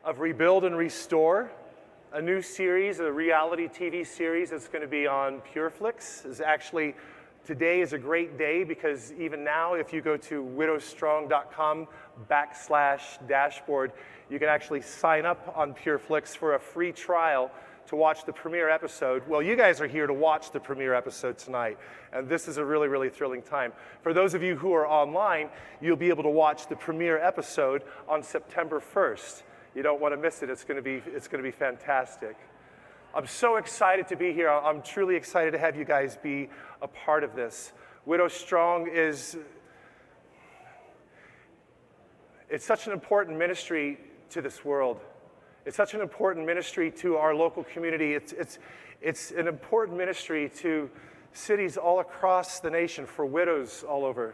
of Rebuild and Restore, a new series, a reality TV series that's going to be on Pure Flux. Today is a great day because even now, if you go to widowstrong.com/dashboard, you can actually sign up on Pure Flux for a free trial to watch the premiere episode. Well, you guys are here to watch the premiere episode tonight, and this is a really, really thrilling time. For those of you who are online, you'll be able to watch the premiere episode on September 1st. You don't want to miss it. It's going to be fantastic. I'm so excited to be here. I'm truly excited to have you guys be a part of this. Widow Strong it's such an important ministry to this world. It's such an important ministry to our local community. It's an important ministry to cities all across the nation, for widows all over.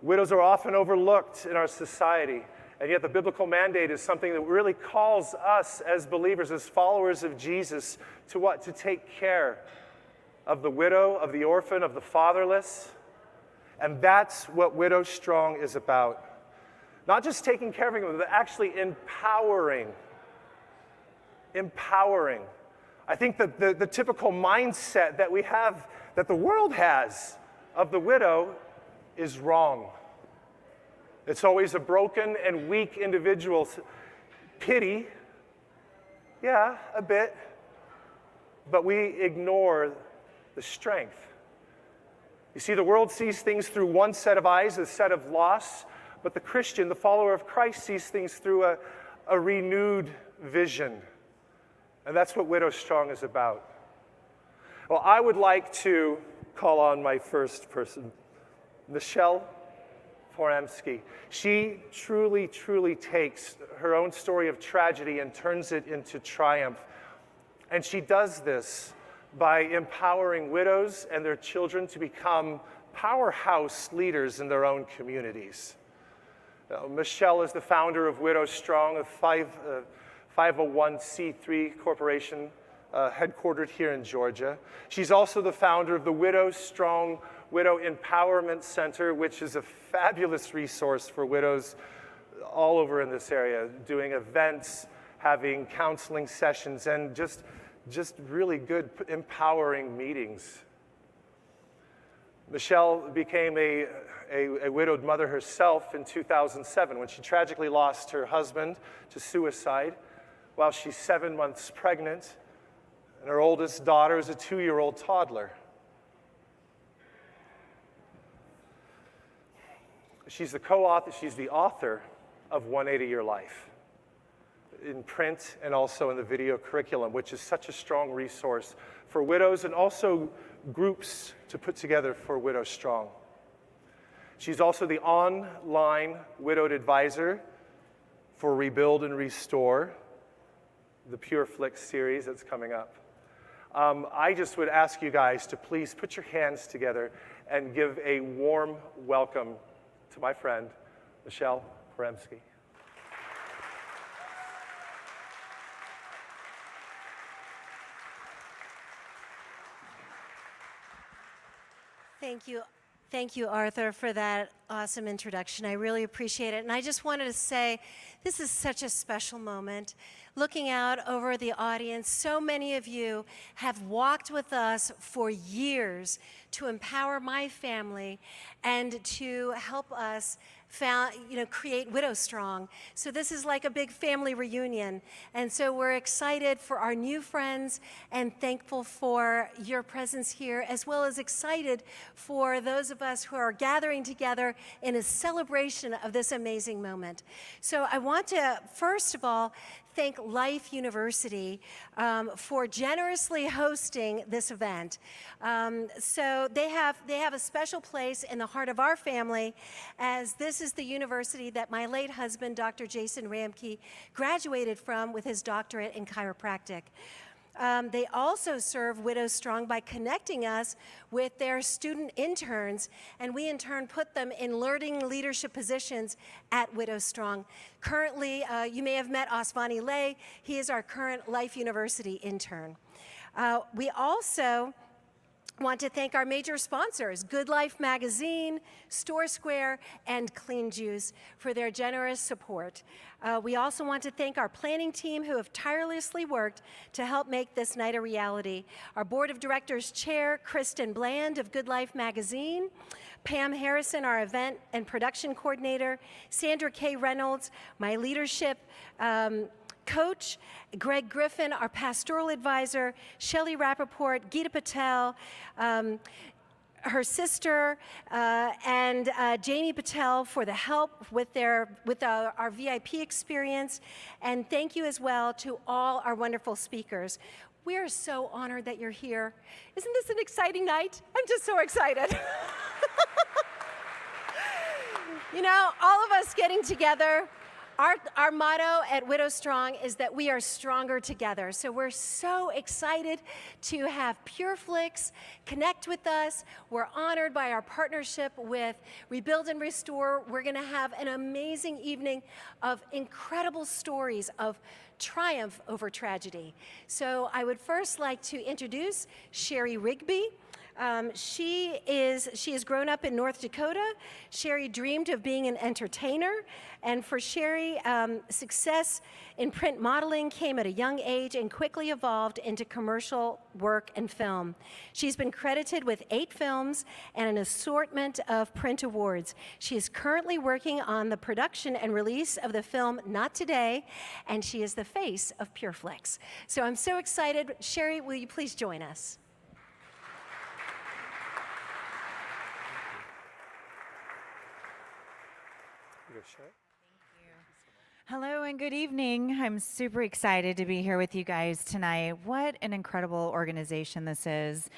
Widows are often overlooked in our society, and yet the biblical mandate is something that really calls us as believers, as followers of Jesus, to what? To take care of the widow, of the orphan, of the fatherless. And that's what Widow Strong is about. Not just taking care of them, but actually empowering. Empowering. I think that the typical mindset that we have, that the world has of the widow, is wrong. It's always a broken and weak individual. Pity, yeah, a bit, but we ignore the strength. You see, the world sees things through one set of eyes, a set of loss, but the Christian, the follower of Christ, sees things through a renewed vision. And that's what Widow Strong is about. Well, I would like to call on my first person, Michelle Foramsky. She truly, truly takes her own story of tragedy and turns it into triumph. And she does this by empowering widows and their children to become powerhouse leaders in their own communities. Michelle is the founder of Widow Strong, a 501c3 corporation headquartered here in Georgia. She's also the founder of the Widow Strong Widow Empowerment Center, which is a fabulous resource for widows all over in this area, doing events, having counseling sessions, and just really good empowering meetings. Michelle became a widowed mother herself in 2007 when she tragically lost her husband to suicide while she's 7 months pregnant, and her oldest daughter is a 2-year-old toddler. She's the author of 180 Your Life, in print and also in the video curriculum, which is such a strong resource for widows and also groups to put together for Widow Strong. She's also the online widowed advisor for Rebuild and Restore, the Pure Flux series that's coming up. I just would ask you guys to please put your hands together and give a warm welcome to my friend, Michelle Foramsky. Thank you. Thank you, Arthur, for that awesome introduction. I really appreciate it. And I just wanted to say, this is such a special moment. Looking out over the audience, so many of you have walked with us for years to empower my family and to help us create Widow Strong. So this is like a big family reunion. And so we're excited for our new friends and thankful for your presence here, as well as excited for those of us who are gathering together in a celebration of this amazing moment. So I want to, first of all, thank Life University for generously hosting this event. So they have a special place in the heart of our family, as this is the university that my late husband, Dr. Jason Ramke, graduated from with his doctorate in chiropractic. They also serve Widow Strong by connecting us with their student interns, and we in turn put them in learning leadership positions at Widow Strong. Currently, you may have met Osvani Lay. He is our current Life University intern. We also Want to thank our major sponsors, Good Life Magazine, Store Square, and Clean Juice for their generous support. We also want to thank our planning team who have tirelessly worked to help make this night a reality. Our Board of Directors Chair, Kristen Bland of Good Life Magazine, Pam Harrison, our event and production coordinator, Sandra K. Reynolds, my leadership coach, Greg Griffin, our pastoral advisor, Shelley Rappaport, Geeta Patel, her sister, and Jamie Patel for the help with our VIP experience. And thank you as well to all our wonderful speakers. We are so honored that you're here. Isn't this an exciting night? I'm just so excited. You know, all of us getting together, our motto at Widow Strong is that we are stronger together. So we're so excited to have Pure Flux connect with us. We're honored by our partnership with Rebuild and Restore. We're going to have an amazing evening of incredible stories of triumph over tragedy. So I would first like to introduce Sherry Rigby. She has grown up in North Dakota. Sherry dreamed of being an entertainer, and for Sherry, success in print modeling came at a young age and quickly evolved into commercial work and film. She's been credited with 8 films and an assortment of print awards. She is currently working on the production and release of the film Not Today, and she is the face of Pure Flux. So I'm so excited. Sherry, will you please join us? Hello and good evening. I'm super excited to be here with you guys tonight. What an incredible organization this is.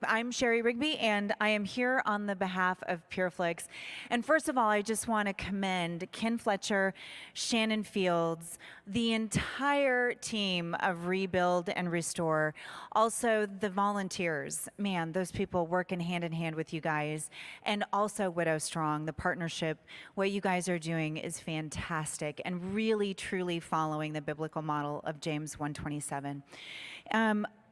I'm Sherry Rigby, and I am here on the behalf of Pure Flux. And first of all, I just want to commend Ken Fletcher, Shannon Fields, the entire team of Rebuild and Restore, also the volunteers. Man, those people working hand in hand with you guys, and also Widow Strong, the partnership. What you guys are doing is fantastic and really, truly following the biblical model of James 1:27.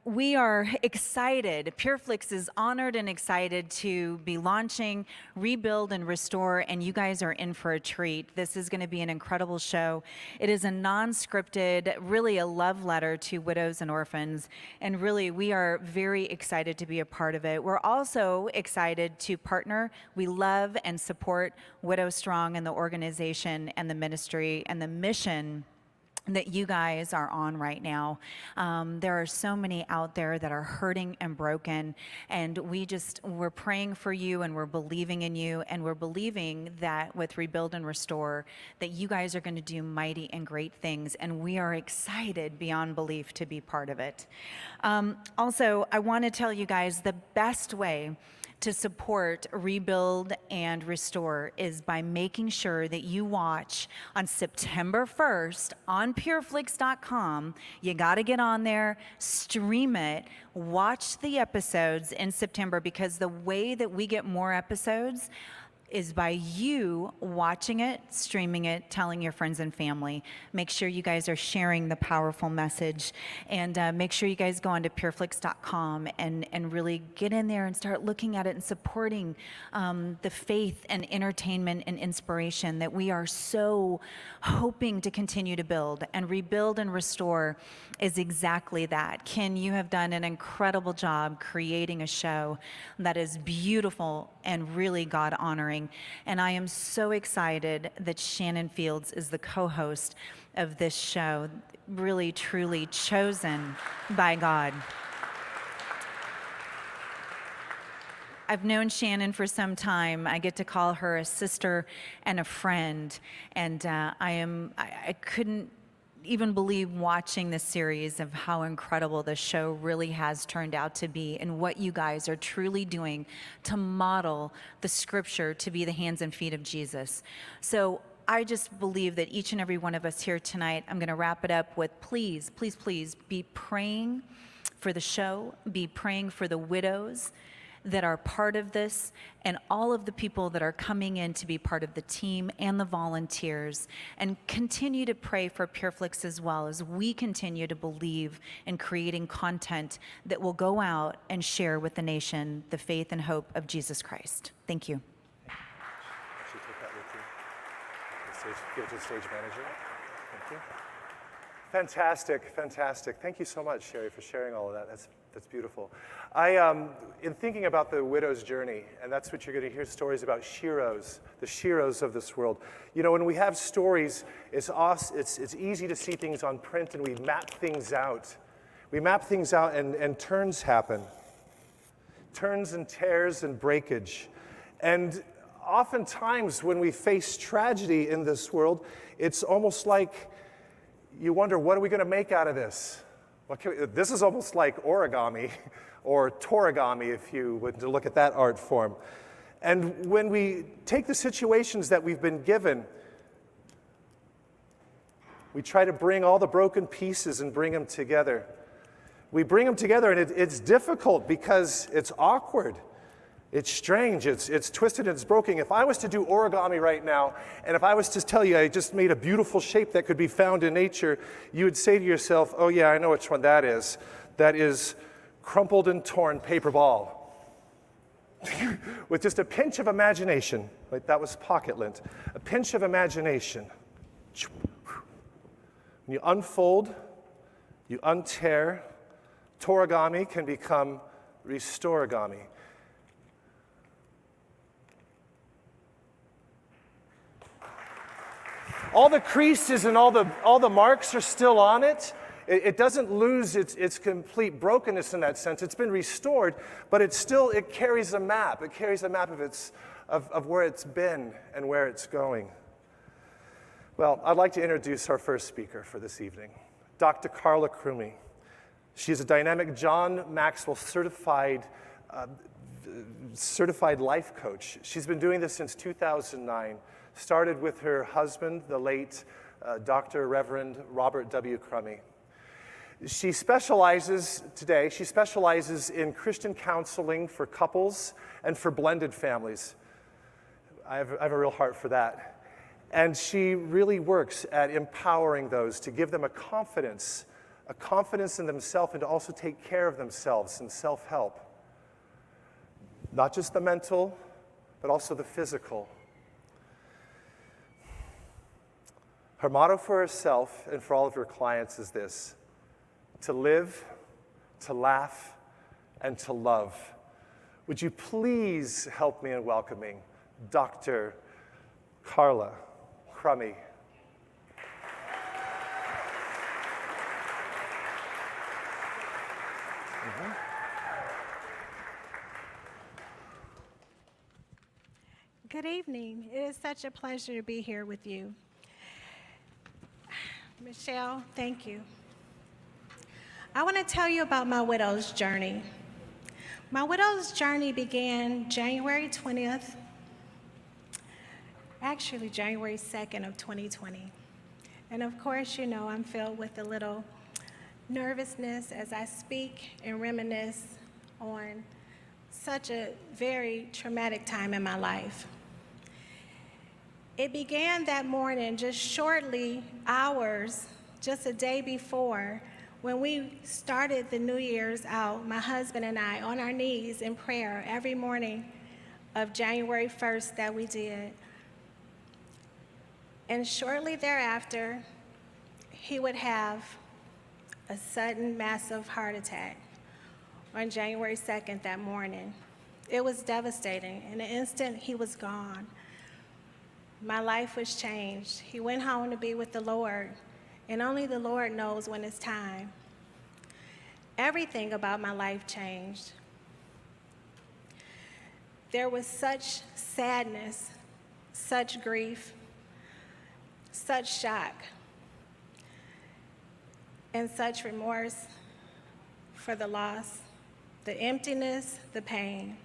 We are excited. Pure Flux is honored and excited to be launching Rebuild and Restore, and you guys are in for a treat. This is going to be an incredible show. It is a non-scripted, really a love letter to widows and orphans, and really we are very excited to be a part of it. We're also excited to partner. We love and support Widow Strong and the organization and the ministry and the mission that you guys are on right now. There are so many out there that are hurting and broken, and we're praying for you, and we're believing in you, and we're believing that with Rebuild and Restore that you guys are going to do mighty and great things, and we are excited beyond belief to be part of it. Also, I want to tell you guys the best way to support Rebuild and Restore is by making sure that you watch on September 1st on pureflix.com. You got to get on there, stream it, watch the episodes in September, because the way that we get more episodes is by you watching it, streaming it, telling your friends and family. Make sure you guys are sharing the powerful message, and make sure you guys go on to pureflix.com and really get in there and start looking at it and supporting the faith and entertainment and inspiration that we are so hoping to continue to build. And Rebuild and Restore is exactly that. Ken, you have done an incredible job creating a show that is beautiful and really God-honoring. And I am so excited that Shannon Fields is the co-host of this show, really, truly chosen by God. I've known Shannon for some time. I get to call her a sister and a friend, and I couldn't even believe watching this series of how incredible this show really has turned out to be, and what you guys are truly doing to model the scripture to be the hands and feet of Jesus. So I just believe that each and every one of us here tonight, I'm going to wrap it up with please, please, please be praying for the show, be praying for the widows that are part of this, and all of the people that are coming in to be part of the team and the volunteers, and continue to pray for Pure Flux as well, as we continue to believe in creating content that will go out and share with the nation the faith and hope of Jesus Christ. Thank you. Actually, take that with you. Give it to the stage manager. Thank you. Fantastic, fantastic. Thank you so much, Sherry, for sharing all of that. That's beautiful. In thinking about the widow's journey, and that's what you're going to hear stories about, sheroes, the sheroes of this world. You know, when we have stories, it's easy to see things on print, and we map things out. We map things out, and turns happen. Turns and tears and breakage. And oftentimes, when we face tragedy in this world, it's almost like you wonder, what are we going to make out of this? This is almost like origami, or torigami, if you would to look at that art form. And when we take the situations that we've been given, we try to bring all the broken pieces and bring them together. We bring them together, and it's difficult because it's awkward. It's strange, it's twisted, and it's broken. If I was to do origami right now, and if I was to tell you I just made a beautiful shape that could be found in nature, you would say to yourself, oh yeah, I know which one that is. That is crumpled and torn paper ball. With just a pinch of imagination, like that was pocket lint, a pinch of imagination. When you unfold, you untear, torigami can become restorigami. All the creases and all the marks are still on it. It doesn't lose its complete brokenness in that sense. It's been restored, but it carries a map. It carries a map of where it's been and where it's going. Well, I'd like to introduce our first speaker for this evening, Dr. Carla Crumey. She's a dynamic John Maxwell certified life coach. She's been doing this since 2009. Started with her husband, the late Dr. Reverend Robert W. Crumey. She specializes in Christian counseling for couples and for blended families. I have a real heart for that. And she really works at empowering those to give them a confidence in themselves, and to also take care of themselves in self-help. Not just the mental, but also the physical. Her motto for herself and for all of her clients is this: to live, to laugh, and to love. Would you please help me in welcoming Dr. Carla Crumey. Good evening. It is such a pleasure to be here with you. Michelle, thank you. I want to tell you about my widow's journey. My widow's journey began January 20th, actually January 2nd of 2020. And of course, you know, I'm filled with a little nervousness as I speak and reminisce on such a very traumatic time in my life. It began that morning, just shortly, hours, just a day before, when we started the New Year's out, my husband and I, on our knees in prayer every morning of January 1st that we did. And shortly thereafter, he would have a sudden, massive heart attack on January 2nd that morning. It was devastating. In an instant, he was gone. My life was changed. He went home to be with the Lord, and only the Lord knows when it's time. Everything about my life changed. There was such sadness, such grief, such shock, and such remorse for the loss, the emptiness, the pain.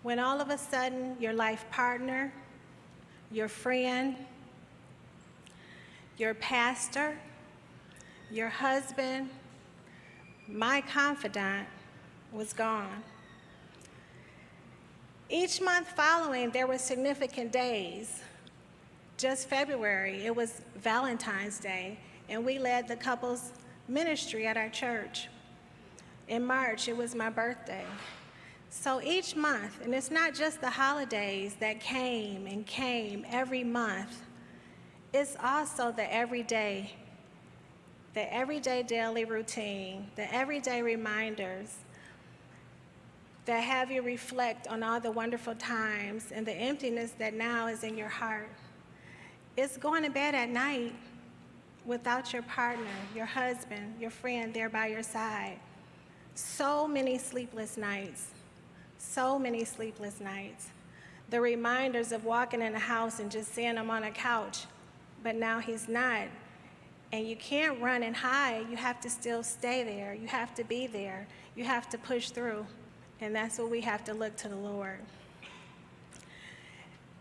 When all of a sudden your life partner, your friend, your pastor, your husband, my confidant was gone. Each month following, there were significant days. Just February, it was Valentine's Day, and we led the couples ministry at our church. In March, it was my birthday. So each month, and it's not just the holidays that came and came every month, it's also the everyday daily routine, the everyday reminders that have you reflect on all the wonderful times and the emptiness that now is in your heart. It's going to bed at night without your partner, your husband, your friend there by your side. So many sleepless nights, so many sleepless nights. The reminders of walking in the house and just seeing him on a couch, but now he's not. And you can't run and hide. You have to still stay there. You have to be there. You have to push through. And that's what we have to look to the Lord.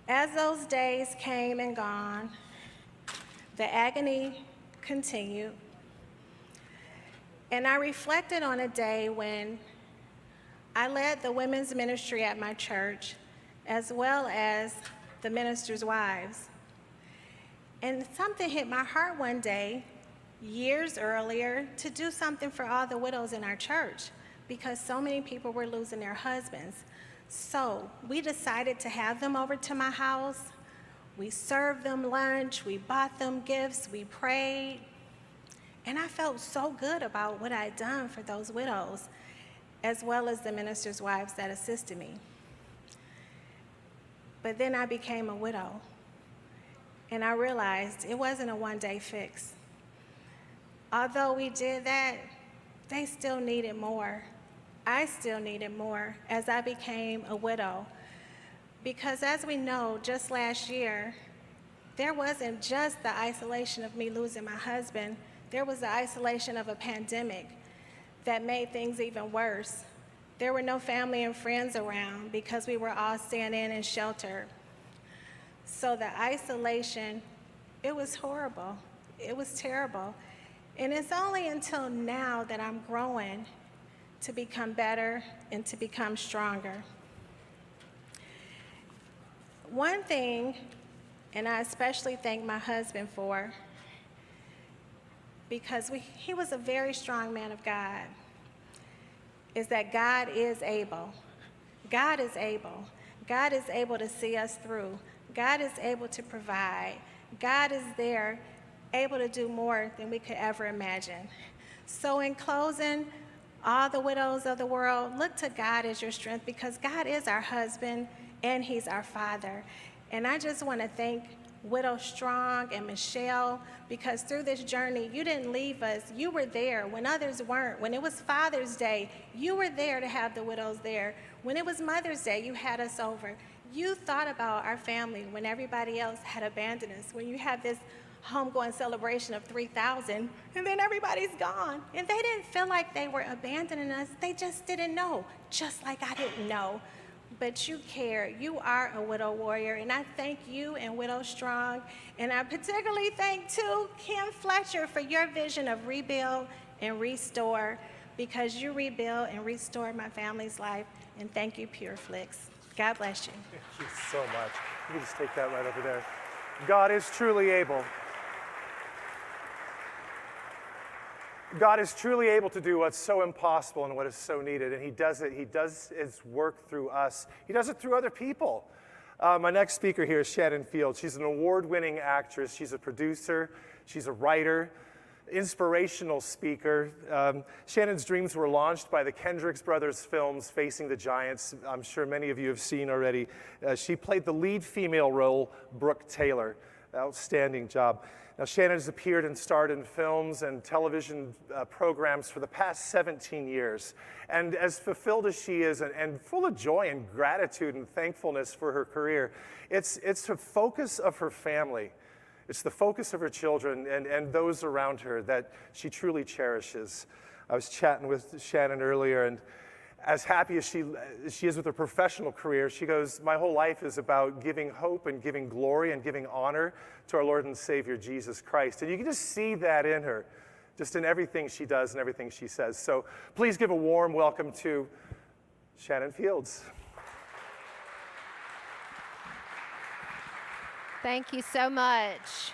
As those days came and gone, the agony continued. And I reflected on a day when I led the women's ministry at my church, as well as the ministers' wives. And something hit my heart one day, years earlier, to do something for all the widows in our church, because so many people were losing their husbands. So we decided to have them over to my house. We served them lunch, we bought them gifts, we prayed. And I felt so good about what I'd done for those widows, as well as the ministers' wives that assisted me. But then I became a widow, and I realized it wasn't a one-day fix. Although we did that, they still needed more. I still needed more as I became a widow. Because as we know, just last year, there wasn't just the isolation of me losing my husband, there was the isolation of a pandemic that made things even worse. There were no family and friends around because we were all staying in and sheltered. So the isolation, it was horrible. It was terrible. And it's only until now that I'm growing to become better and to become stronger. One thing, and I especially thank my husband for, because he was a very strong man of God, is that God is able. God is able. God is able to see us through. God is able to provide. God is there, able to do more than we could ever imagine. So in closing, all the widows of the world, look to God as your strength, because God is our husband and he's our father. And I just want to thank Widow Strong and Michelle, because through this journey, you didn't leave us. You were there when others weren't. When it was Father's Day, you were there to have the widows there. When it was Mother's Day, you had us over. You thought about our family when everybody else had abandoned us. When you had this homegoing celebration of 3,000, and then everybody's gone. And they didn't feel like they were abandoning us. They just didn't know, just like I didn't know. But you care. You are a widow warrior, and I thank you and Widow Strong. And I particularly thank, too, Kim Fletcher for your vision of rebuild and restore, because you rebuild and restore my family's life. And thank you, Pure Flux. God bless you. Thank you so much. You can just take that right over there. God is truly able. God is truly able to do what's so impossible and what is so needed, and he does it. He does his work through us. He does it through other people. My next speaker here is Shannon Fields. She's an award-winning actress. She's a producer. She's a writer, inspirational speaker. Shannon's dreams were launched by the Kendricks Brothers films, Facing the Giants. I'm sure many of you have seen already. She played the lead female role, Brooke Taylor. Outstanding job. Now, Shannon has appeared and starred in films and television programs for the past 17 years. And as fulfilled as she is and full of joy and gratitude and thankfulness for her career, it's the focus of her family. It's the focus of her children and those around her that she truly cherishes. I was chatting with Shannon earlier, and as happy as she is with her professional career, she goes, my whole life is about giving hope and giving glory and giving honor to our Lord and Savior, Jesus Christ. And you can just see that in her, just in everything she does and everything she says. So please give a warm welcome to Shannon Fields. Thank you so much.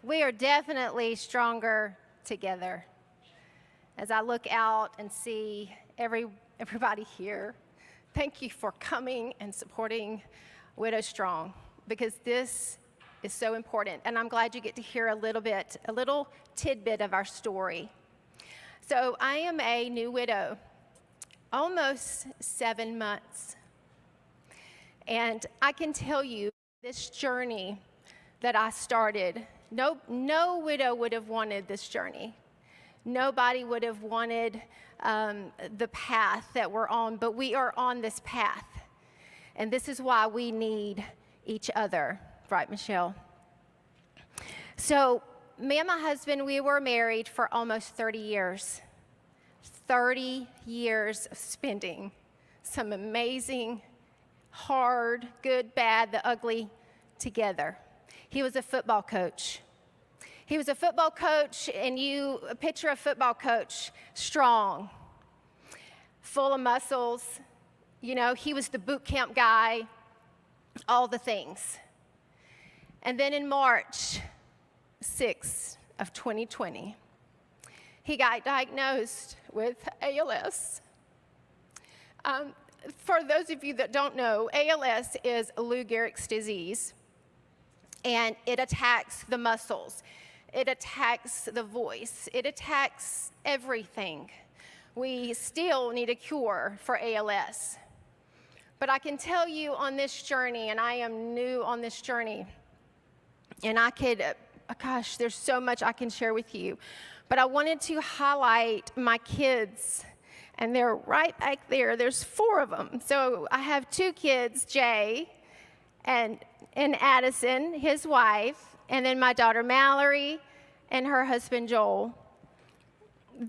We are definitely stronger together. As I look out and see everybody here, thank you for coming and supporting Widow Strong, because this is so important. And I'm glad you get to hear a little tidbit of our story. So I am a new widow, almost 7 months. And I can tell you, this journey that I started, no widow would have wanted this journey. Nobody would have wanted the path that we're on, but we are on this path. And this is why we need each other, right, Michelle? So me and my husband, we were married for almost 30 years. 30 years of spending some amazing, hard, good, bad, the ugly together. He was a football coach. He was a football coach, and you picture a football coach, strong, full of muscles. You know, he was the boot camp guy, all the things. And then in March 6th of 2020, he got diagnosed with ALS. For those of you that don't know, ALS is Lou Gehrig's disease, and it attacks the muscles. It attacks the voice. It attacks everything. We still need a cure for ALS. But I can tell you on this journey, and I am new on this journey, and gosh, there's so much I can share with you. But I wanted to highlight my kids, and they're right back there. There's 4 of them. So I have 2 kids, Jay and Addison, his wife, and then my daughter Mallory and her husband Joel.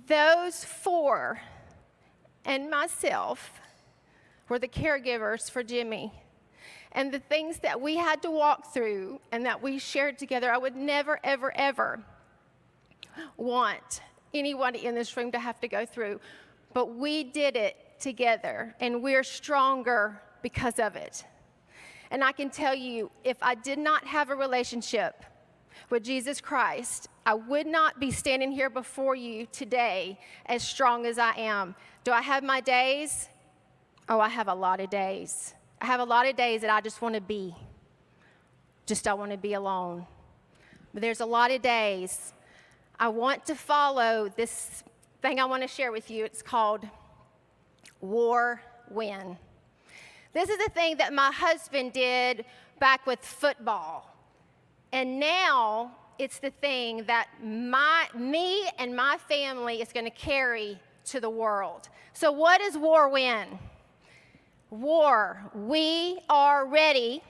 Those 4 and myself were the caregivers for Jimmy. And the things that we had to walk through and that we shared together, I would never, ever, ever want anybody in this room to have to go through. But we did it together, and we're stronger because of it. And I can tell you, if I did not have a relationship with Jesus Christ, I would not be standing here before you today as strong as I am. Do I have my days? Oh, I have a lot of days. I have a lot of days that I just want to be. Just don't want to be alone. But there's a lot of days I want to follow this thing I want to share with you. It's called War Win. This is a thing that my husband did back with football. And now it's the thing that me and my family is going to carry to the world. So what is War Win? War, we are ready,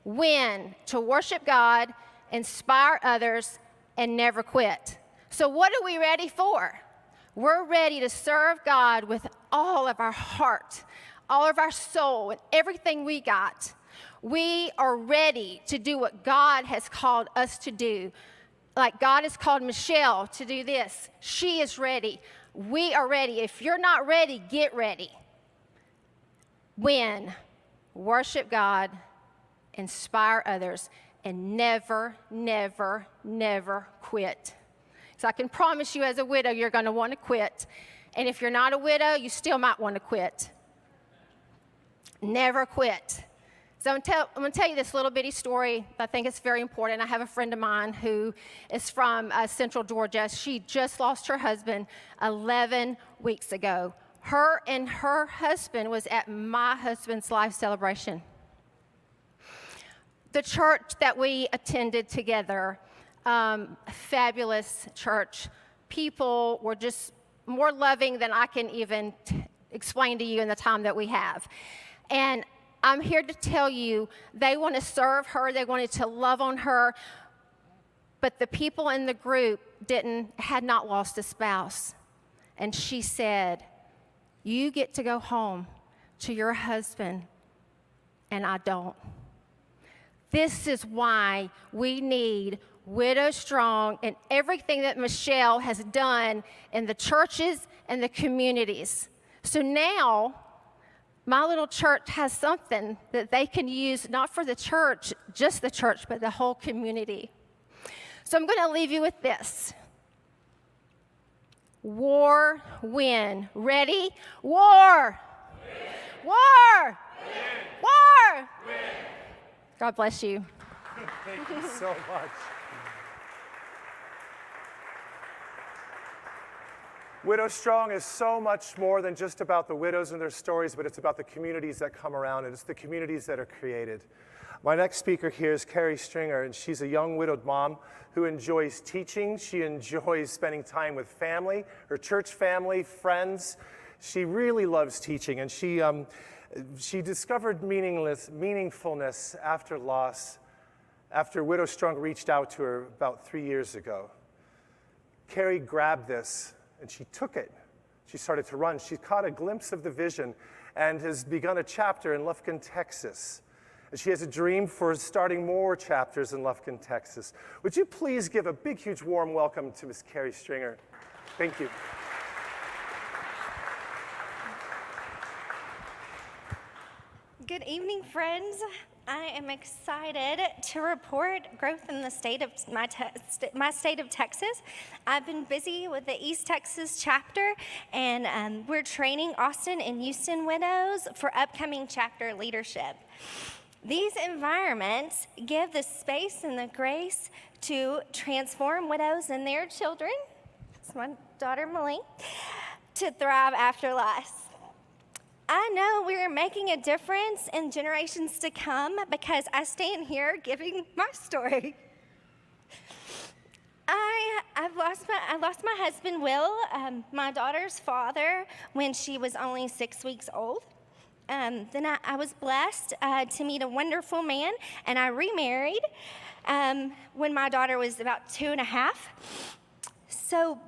win, to worship God, inspire others, and never quit. So what are we ready for? We're ready to serve God with all of our heart, all of our soul, and everything we got. We are ready to do what God has called us to do. Like God has called Michelle to do this. She is ready. We are ready. If you're not ready, get ready. Win, worship God, inspire others, and never, never, never quit. So I can promise you as a widow, you're going to want to quit. And if you're not a widow, you still might want to quit. Never quit. So I'm going to tell you this little bitty story. I think it's very important. I have a friend of mine who is from Central Georgia. She just lost her husband 11 weeks ago. Her and her husband was at my husband's life celebration. The church that we attended together, fabulous church. People were just more loving than I can even explain to you in the time that we have. And I'm here to tell you, they want to serve her, they wanted to love on her, but the people in the group had not lost a spouse. And she said, you get to go home to your husband, and I don't. This is why we need Widow Strong and everything that Michelle has done in the churches and the communities. So now, my little church has something that they can use, not for the church, just the church, but the whole community. So I'm going to leave you with this. War, win. Ready? War. Win. War. Win. War. Win. God bless you. Thank you so much. Widow Strong is so much more than just about the widows and their stories, but it's about the communities that come around, and it's the communities that are created. My next speaker here is Carrie Stringer, and she's a young widowed mom who enjoys teaching. She enjoys spending time with family, her church family, friends. She really loves teaching, and she discovered meaningfulness after loss, after Widow Strong reached out to her about 3 years ago. Carrie grabbed this, and she took it. She started to run. She caught a glimpse of the vision and has begun a chapter in Lufkin, Texas. And she has a dream for starting more chapters in Lufkin, Texas. Would you please give a big, huge, warm welcome to Miss Carrie Stringer? Thank you. Good evening, friends. I am excited to report growth in the state of my state of Texas. I've been busy with the East Texas chapter, and we're training Austin and Houston widows for upcoming chapter leadership. These environments give the space and the grace to transform widows and their children, it's my daughter Millie, to thrive after loss. I know we're making a difference in generations to come because I stand here giving my story. I lost my husband, Will, my daughter's father, when she was only 6 weeks old. Then I was blessed to meet a wonderful man, and I remarried when my daughter was about 2.5. So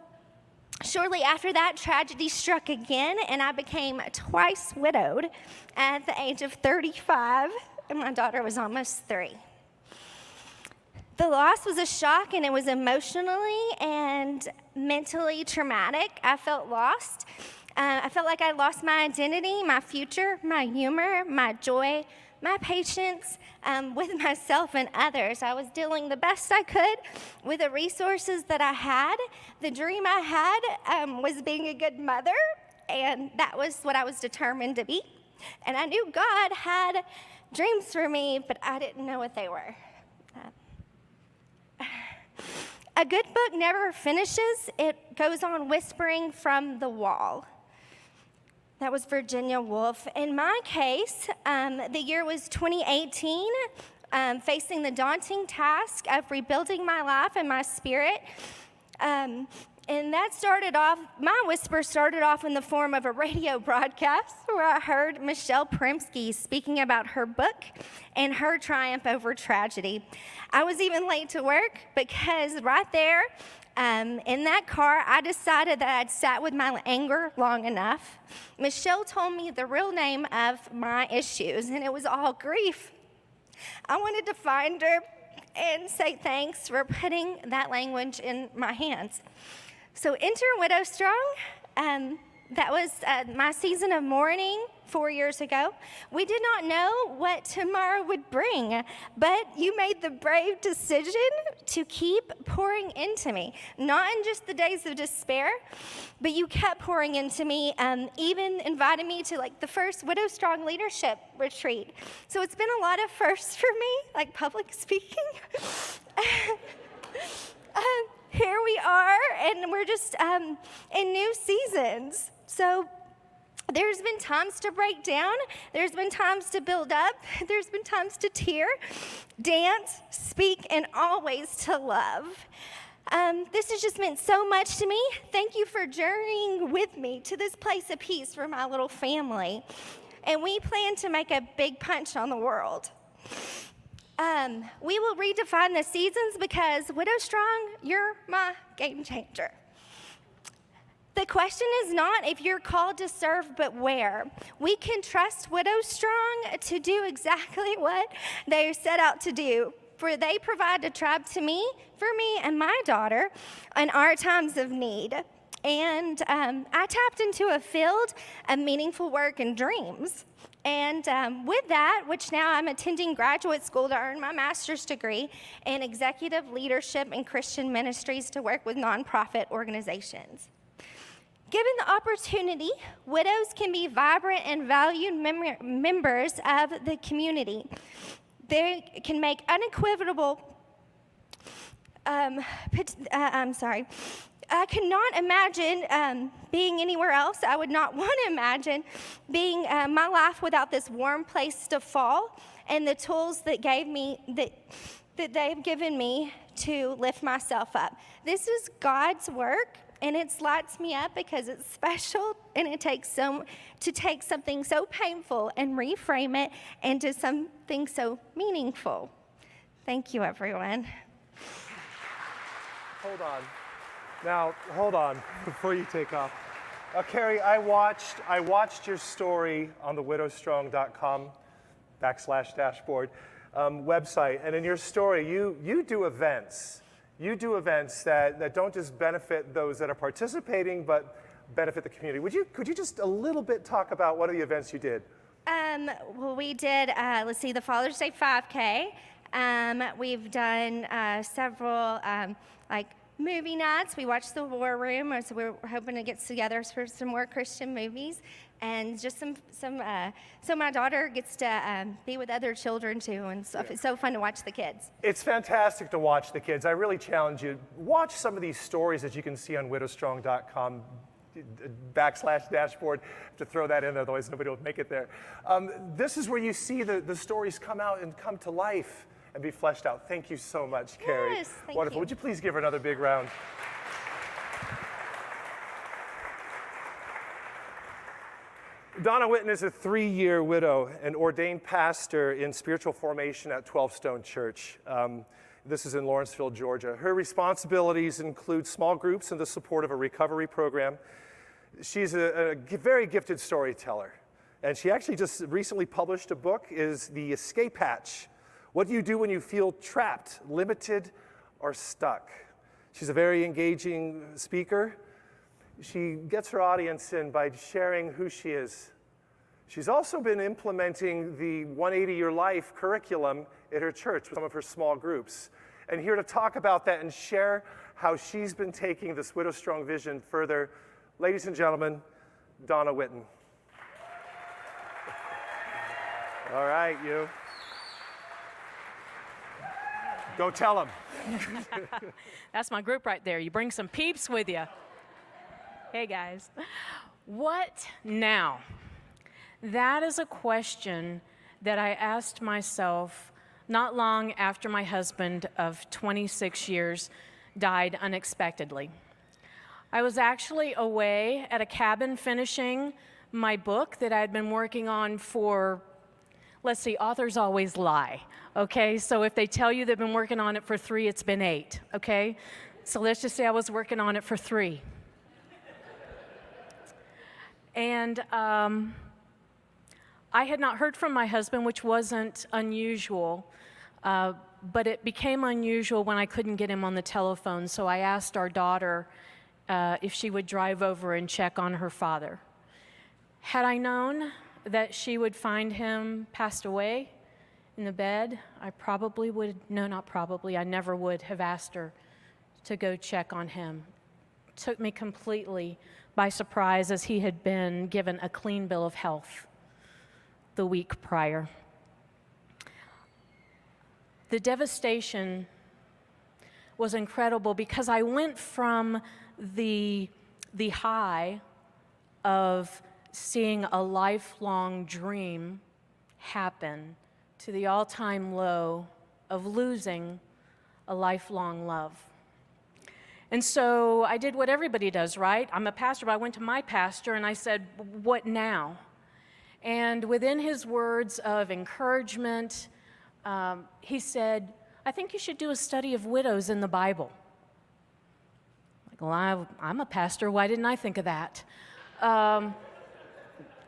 shortly after that, tragedy struck again, and I became twice widowed at the age of 35, and my daughter was almost 3. The loss was a shock, and it was emotionally and mentally traumatic. I felt lost. I felt like I lost my identity, my future, my humor, my joy, my patience with myself and others. I was dealing the best I could with the resources that I had. The dream I had was being a good mother, and that was what I was determined to be. And I knew God had dreams for me, but I didn't know what they were. A good book never finishes. It goes on whispering from the wall. That was Virginia Woolf. In my case, the year was 2018, facing the daunting task of rebuilding my life and my spirit. And that started off, my whisper started off in the form of a radio broadcast where I heard Michelle Primsky speaking about her book and her triumph over tragedy. I was even late to work because right there in that car, I decided that I'd sat with my anger long enough. Michelle told me the real name of my issues, and it was all grief. I wanted to find her and say thanks for putting that language in my hands. So enter Widow Strong. That was my season of mourning 4 years ago. We did not know what tomorrow would bring, but you made the brave decision to keep pouring into me, not in just the days of despair, but you kept pouring into me, even invited me to like the first Widow Strong leadership retreat. So it's been a lot of firsts for me, like public speaking. Here we are, and we're just in new seasons. So there's been times to break down. There's been times to build up. There's been times to tear, dance, speak, and always to love. This has just meant so much to me. Thank you for journeying with me to this place of peace for my little family. And we plan to make a big punch on the world. We will redefine the seasons because Widow Strong, you're my game changer. The question is not if you're called to serve, but where. We can trust Widow Strong to do exactly what they are set out to do. For they provide a tribe to me, for me and my daughter, in our times of need. And I tapped into a field of meaningful work and dreams. And with that, which now I'm attending graduate school to earn my master's degree in executive leadership and Christian ministries to work with nonprofit organizations. Given the opportunity, widows can be vibrant and valued members of the community. They can make unequivocal, I cannot imagine being anywhere else. I would not want to imagine being my life without this warm place to fall and the tools that they've given me to lift myself up. This is God's work, and it lights me up because it's special, and it takes to take something so painful and reframe it into something so meaningful. Thank you, everyone. Hold on. Now, hold on before you take off. Carrie, I watched your story on the widowstrong.com/dashboard website, and in your story, you do events. You do events that don't just benefit those that are participating, but benefit the community. Could you just a little bit talk about what are the events you did? Well, we did, the Father's Day 5K. We've done several, movie nights. We watched The War Room, so we're hoping to get together for some more Christian movies, and just so my daughter gets to be with other children too, and stuff. It's so fun to watch the kids. It's fantastic to watch the kids. I really challenge you. Watch some of these stories that you can see on widowstrong.com/dashboard. To throw that in there, otherwise nobody will make it there. This is where you see the stories come out and come to life and be fleshed out. Thank you so much, Carrie. Yes, thank Wonderful. you. Would you please give her another big round? Donna Whitten is a 3-year widow and ordained pastor in spiritual formation at 12 Stone Church. This is in Lawrenceville, Georgia. Her responsibilities include small groups and the support of a recovery program. She's a very gifted storyteller, and she actually just recently published a book, is The Escape Hatch. What do you do when you feel trapped, limited, or stuck? She's a very engaging speaker. She gets her audience in by sharing who she is. She's also been implementing the 180 Your Life curriculum at her church with some of her small groups. And here to talk about that and share how she's been taking this Widow Strong vision further, ladies and gentlemen, Donna Whitten. All right, you. Go tell them. That's my group right there. You bring some peeps with you. Hey, guys. What now? That is a question that I asked myself not long after my husband of 26 years died unexpectedly. I was actually away at a cabin finishing my book that I had been working on for, let's see, authors always lie, okay? So if they tell you they've been working on it for 3, it's been 8, okay? So let's just say I was working on it for 3. And I had not heard from my husband, which wasn't unusual, but it became unusual when I couldn't get him on the telephone, so I asked our daughter if she would drive over and check on her father. Had I known that she would find him passed away in the bed, I probably would, no, not probably, I never would have asked her to go check on him. It took me completely by surprise, as he had been given a clean bill of health the week prior. The devastation was incredible because I went from the high of seeing a lifelong dream happen to the all-time low of losing a lifelong love. And so I did what everybody does, right? I'm a pastor, but I went to my pastor and I said, what now? And within his words of encouragement, he said, I think you should do a study of widows in the Bible. Like, well, I'm a pastor, why didn't I think of that? Okie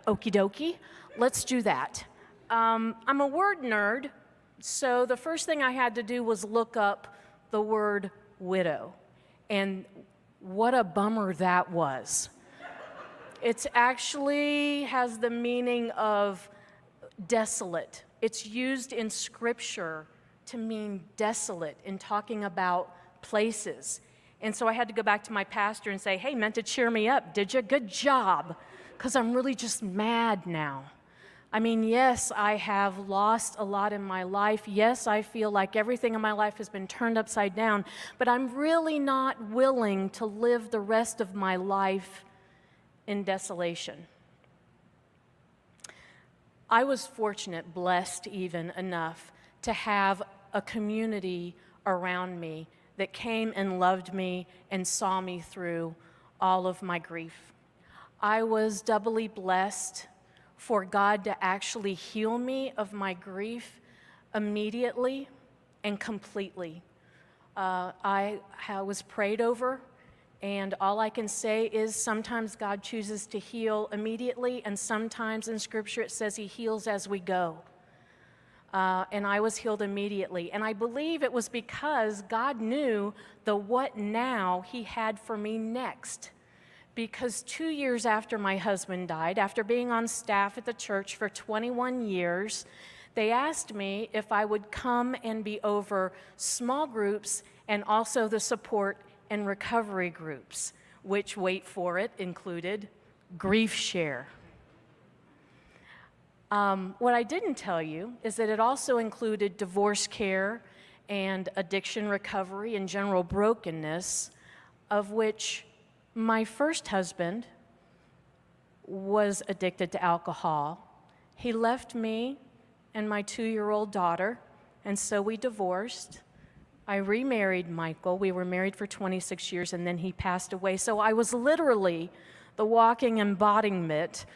dokie, let's do that. I'm a word nerd, so the first thing I had to do was look up the word widow. And what a bummer that was. It actually has the meaning of desolate. It's used in Scripture to mean desolate in talking about places. And so I had to go back to my pastor and say, hey, meant to cheer me up, did you? Good job, because I'm really just mad now. I mean, yes, I have lost a lot in my life. Yes, I feel like everything in my life has been turned upside down, but I'm really not willing to live the rest of my life in desolation. I was fortunate, blessed even enough to have a community around me that came and loved me and saw me through all of my grief. I was doubly blessed for God to actually heal me of my grief immediately and completely. I was prayed over, and all I can say is sometimes God chooses to heal immediately, and sometimes in Scripture it says He heals as we go. And I was healed immediately. And I believe it was because God knew the what now He had for me next. Because 2 years after my husband died, after being on staff at the church for 21 years, they asked me if I would come and be over small groups and also the support and recovery groups, which, wait for it, included Grief Share. What I didn't tell you is that it also included divorce care and addiction recovery and general brokenness, of which my first husband was addicted to alcohol. He left me and my 2-year-old daughter, and so we divorced. I remarried Michael. We were married for 26 years, and then he passed away. So I was literally the walking embodiment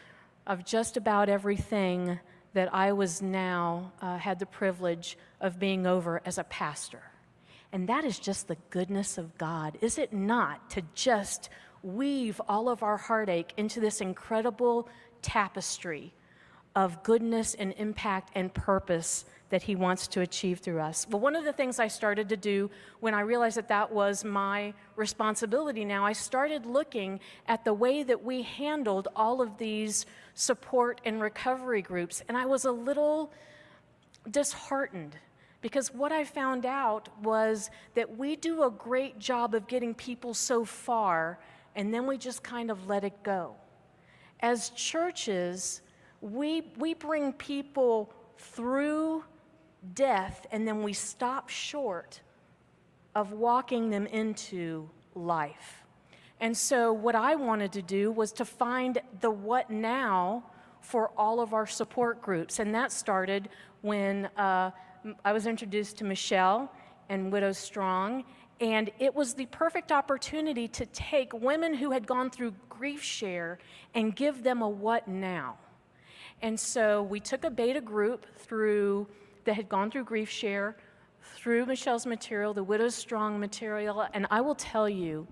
of just about everything that I was now had the privilege of being over as a pastor. And that is just the goodness of God, is it not, to just weave all of our heartache into this incredible tapestry of goodness and impact and purpose that He wants to achieve through us. Well, one of the things I started to do when I realized that that was my responsibility now, I started looking at the way that we handled all of these support and recovery groups, and I was a little disheartened, because what I found out was that we do a great job of getting people so far, and then we just kind of let it go. As churches, we bring people through death, and then we stop short of walking them into life. And so what I wanted to do was to find the what now for all of our support groups, and that started when I was introduced to Michelle and Widows Strong, and it was the perfect opportunity to take women who had gone through Grief Share and give them a what now. And so we took a beta group that had gone through Grief Share, through Michelle's material, the Widows Strong material, and I will tell you,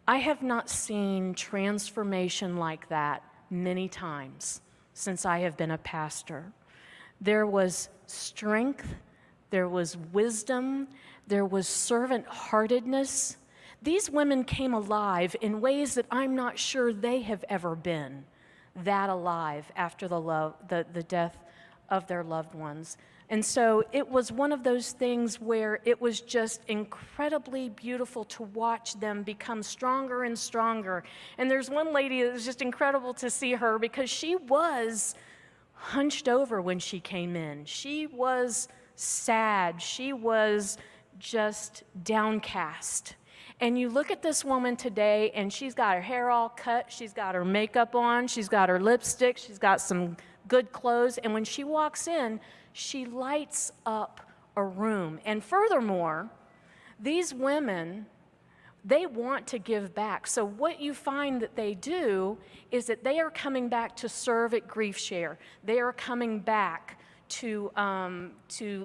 I have not seen transformation like that many times since I have been a pastor. There was strength, there was wisdom, there was servant-heartedness. These women came alive in ways that I'm not sure they have ever been that alive after the death of their loved ones. And so it was one of those things where it was just incredibly beautiful to watch them become stronger and stronger. And there's one lady that was just incredible to see her, because she was hunched over when she came in. She was sad. She was just downcast. And you look at this woman today, and she's got her hair all cut, she's got her makeup on, she's got her lipstick, she's got some good clothes, and when she walks in, she lights up a room. And furthermore, these women, they want to give back. So what you find that they do is that they are coming back to serve at Grief Share. They are coming back to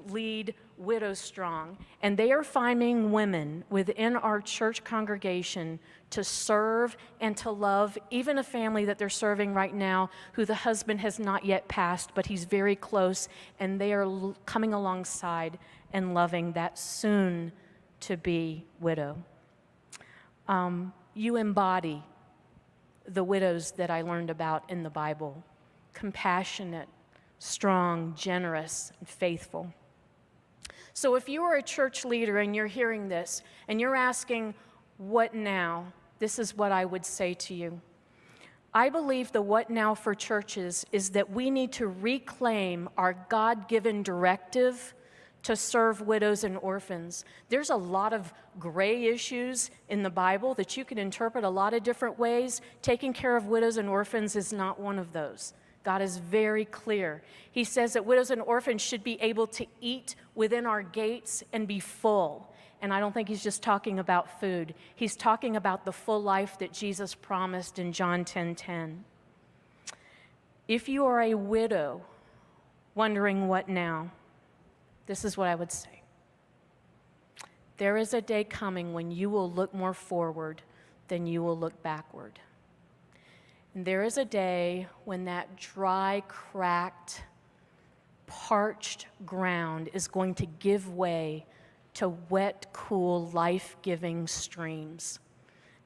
lead Widows Strong, and they are finding women within our church congregation to serve and to love, even a family that they're serving right now who the husband has not yet passed, but he's very close, and they are coming alongside and loving that soon-to-be widow. You embody the widows that I learned about in the Bible: compassionate, strong, generous, and faithful. So if you are a church leader and you're hearing this and you're asking, what now? This is what I would say to you. I believe the what now for churches is that we need to reclaim our God-given directive to serve widows and orphans. There's a lot of gray issues in the Bible that you can interpret a lot of different ways. Taking care of widows and orphans is not one of those. God is very clear. He says that widows and orphans should be able to eat within our gates and be full. And I don't think he's just talking about food. He's talking about the full life that Jesus promised in John 10:10. If you are a widow wondering what now, this is what I would say. There is a day coming when you will look more forward than you will look backward. And there is a day when that dry, cracked, parched ground is going to give way to wet, cool, life-giving streams.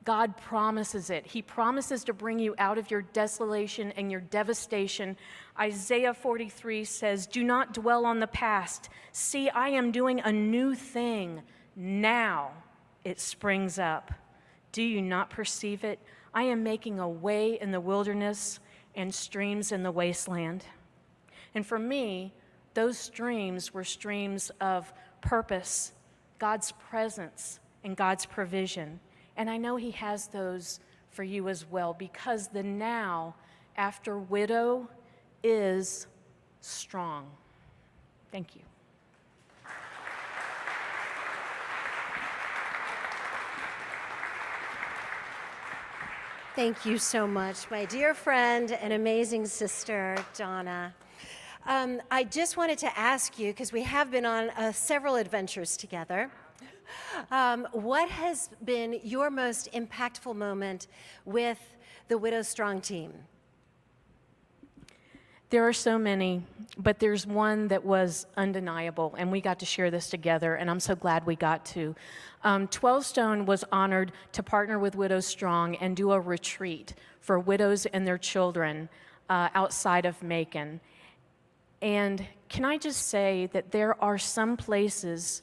God promises it. He promises to bring you out of your desolation and your devastation. Isaiah 43 says, "Do not dwell on the past. See, I am doing a new thing. Now it springs up. Do you not perceive it? I am making a way in the wilderness and streams in the wasteland." And for me, those streams were streams of purpose, God's presence, and God's provision. And I know he has those for you as well, because the now after widow is strong. Thank you. Thank you so much, my dear friend and amazing sister, Donna. I just wanted to ask you, because we have been on several adventures together, what has been your most impactful moment with the Widow Strong team? There are so many, but there's one that was undeniable, and we got to share this together, and I'm so glad we got to. 12 Stone was honored to partner with Widows Strong and do a retreat for widows and their children outside of Macon. And can I just say that there are some places,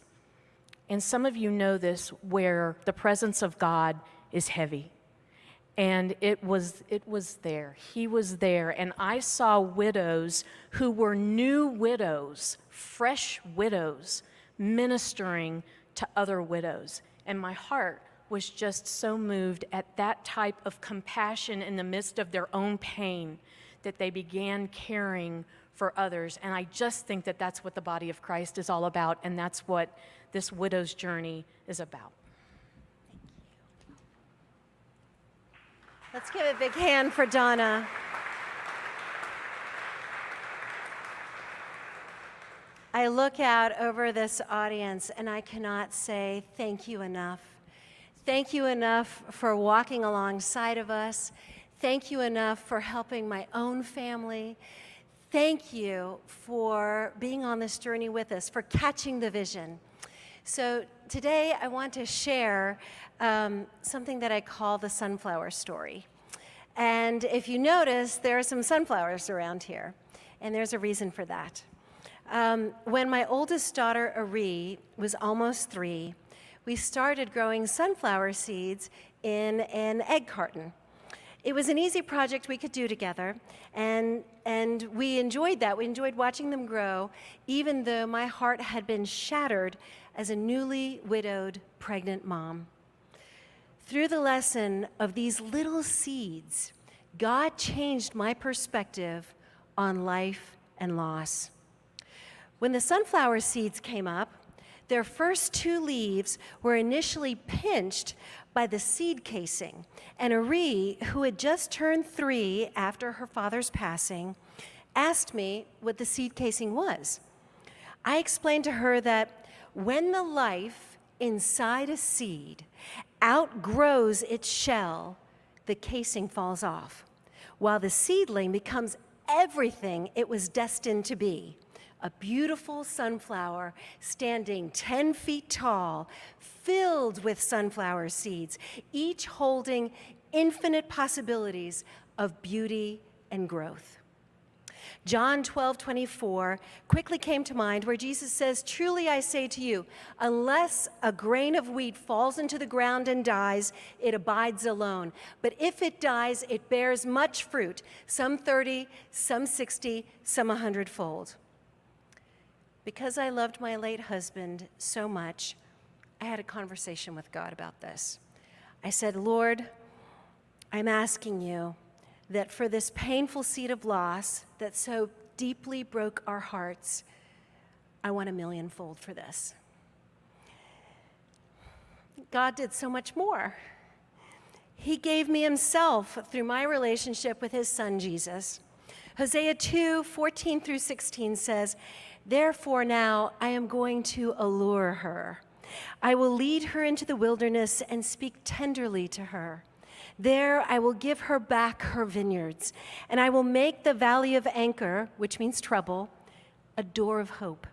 and some of you know this, where the presence of God is heavy. And it was there. He was there. And I saw widows who were new widows, fresh widows, ministering to other widows. And my heart was just so moved at that type of compassion in the midst of their own pain that they began caring for others. And I just think that that's what the body of Christ is all about, and that's what this widow's journey is about. Let's give a big hand for Donna. I look out over this audience and I cannot say thank you enough. Thank you enough for walking alongside of us. Thank you enough for helping my own family. Thank you for being on this journey with us, for catching the vision. So today I want to share something that I call the sunflower story. And if you notice, there are some sunflowers around here, and there's a reason for that. When my oldest daughter, Ari, was almost 3, we started growing sunflower seeds in an egg carton. It was an easy project we could do together, and we enjoyed that. We enjoyed watching them grow, even though my heart had been shattered as a newly widowed pregnant mom. Through the lesson of these little seeds, God changed my perspective on life and loss. When the sunflower seeds came up, their first 2 leaves were initially pinched by the seed casing, and Ari, who had just turned 3 after her father's passing, asked me what the seed casing was. I explained to her that when the life inside a seed outgrows its shell, the casing falls off, while the seedling becomes everything it was destined to be. A beautiful sunflower standing 10 feet tall, filled with sunflower seeds, each holding infinite possibilities of beauty and growth. John 12:24 quickly came to mind, where Jesus says, "Truly I say to you, unless a grain of wheat falls into the ground and dies, it abides alone. But if it dies, it bears much fruit, some 30, some 60, some 100-fold." Because I loved my late husband so much, I had a conversation with God about this. I said, "Lord, I'm asking you that for this painful seed of loss that so deeply broke our hearts, I want a millionfold for this." God did so much more. He gave me himself through my relationship with his son, Jesus. Hosea 2:14 through 16 says, "Therefore now I am going to allure her. I will lead her into the wilderness and speak tenderly to her. There I will give her back her vineyards, and I will make the valley of Anchor," which means trouble, "a door of hope."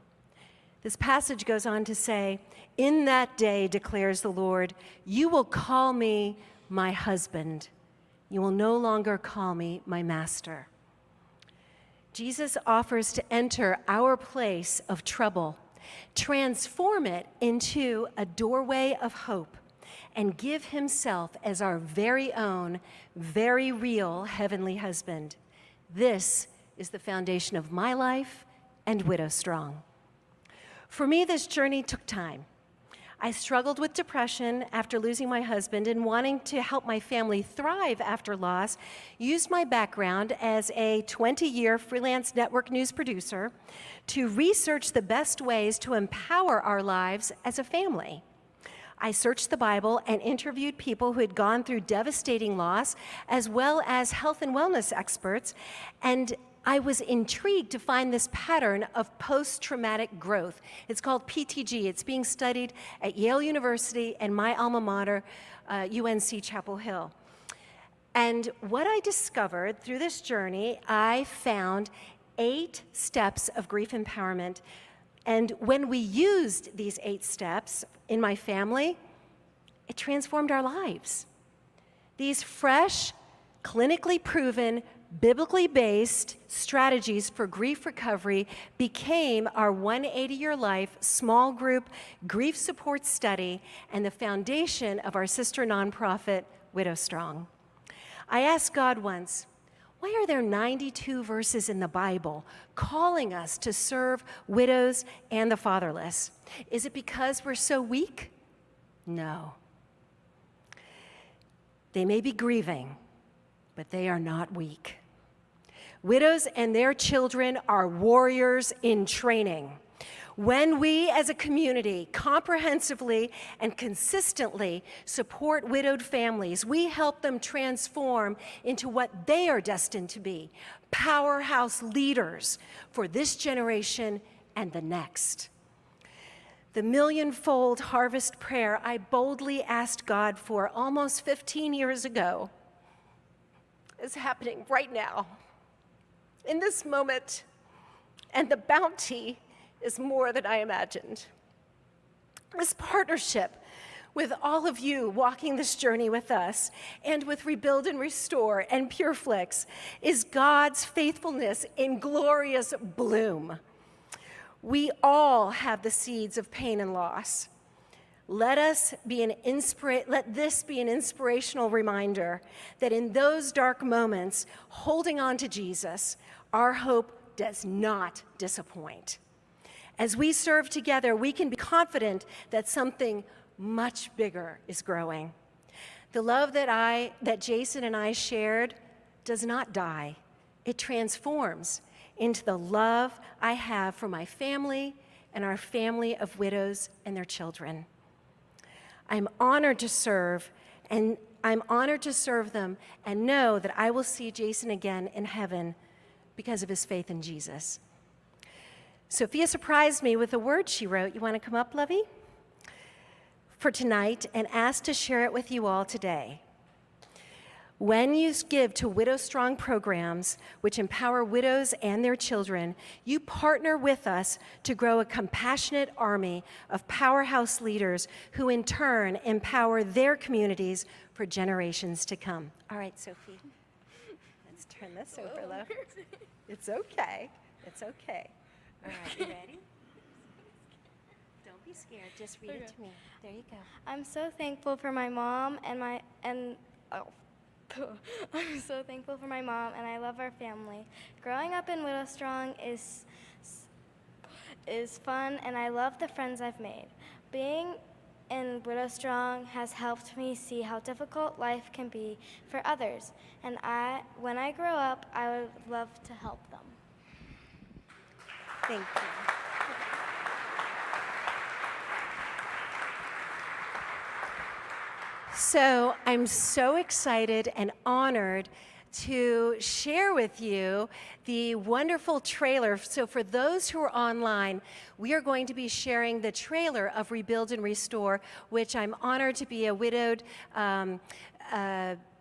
This passage goes on to say, "In that day, declares the Lord, you will call me my husband. You will no longer call me my master." Jesus offers to enter our place of trouble, transform it into a doorway of hope, and give himself as our very own, very real heavenly husband. This is the foundation of my life and Widow Strong. For me, this journey took time. I struggled with depression after losing my husband, and wanting to help my family thrive after loss, used my background as a 20-year freelance network news producer to research the best ways to empower our lives as a family. I searched the Bible and interviewed people who had gone through devastating loss, as well as health and wellness experts, and I was intrigued to find this pattern of post-traumatic growth. It's called PTG. It's being studied at Yale University and my alma mater, UNC Chapel Hill. And what I discovered through this journey, I found 8 steps of grief empowerment. And when we used these 8 steps in my family, it transformed our lives. These fresh, clinically proven, biblically based strategies for grief recovery became our 180-year life small group grief support study and the foundation of our sister nonprofit, Widow Strong. I asked God once, why are there 92 verses in the Bible calling us to serve widows and the fatherless? Is it because we're so weak? No. They may be grieving, but they are not weak. Widows and their children are warriors in training. When we as a community comprehensively and consistently support widowed families, we help them transform into what they are destined to be, powerhouse leaders for this generation and the next. The millionfold harvest prayer I boldly asked God for almost 15 years ago is happening right now, in this moment, and the bounty is more than I imagined. This partnership with all of you walking this journey with us, and with Rebuild and Restore and Pure Flux, is God's faithfulness in glorious bloom. We all have the seeds of pain and loss. Let this be an inspirational reminder that in those dark moments, holding on to Jesus, our hope does not disappoint. As we serve together, we can be confident that something much bigger is growing. The love that Jason and I shared does not die. It transforms into the love I have for my family and our family of widows and their children. I'm honored to serve, and I'm honored to serve them and know that I will see Jason again in heaven because of his faith in Jesus. Sophia surprised me with a word she wrote. You want to come up, Lovey? For tonight, and asked to share it with you all today. When you give to Widow Strong programs, which empower widows and their children, you partner with us to grow a compassionate army of powerhouse leaders who in turn empower their communities for generations to come. All right, Sophie. Let's turn this over, love. It's okay. It's okay. All right, you ready? Don't be scared. Just read it to me. There you go. I'm so thankful for my mom I'm so thankful for my mom, and I love our family. Growing up in Widow Strong is fun, and I love the friends I've made. Being in Widow Strong has helped me see how difficult life can be for others, and when I grow up, I would love to help them. Thank you. So I'm so excited and honored to share with you the wonderful trailer. So for those who are online, we are going to be sharing the trailer of Rebuild and Restore, which I'm honored to be a widowed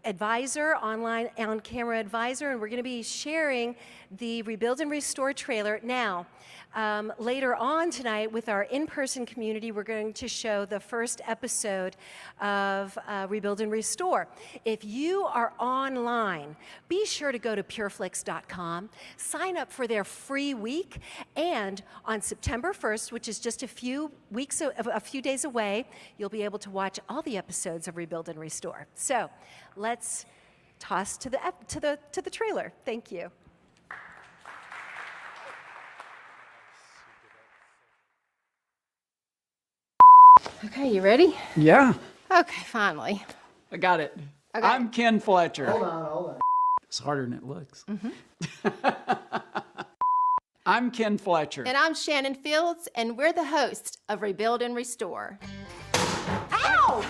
advisor, online on-camera advisor, and we're going to be sharing the Rebuild and Restore trailer. Now, later on tonight with our in-person community, we're going to show the first episode of Rebuild and Restore. If you are online, be sure to go to pureflux.com, sign up for their free week, and on September 1st, which is just a few days away, you'll be able to watch all the episodes of Rebuild and Restore. So let's toss to the trailer. Thank you. Okay, you ready? Yeah, Okay, finally. I got it. Okay. I'm Ken Fletcher. Hold on. It's harder than it looks. I'm Ken Fletcher. And I'm Shannon Fields, and we're the hosts of Rebuild and Restore. Ow!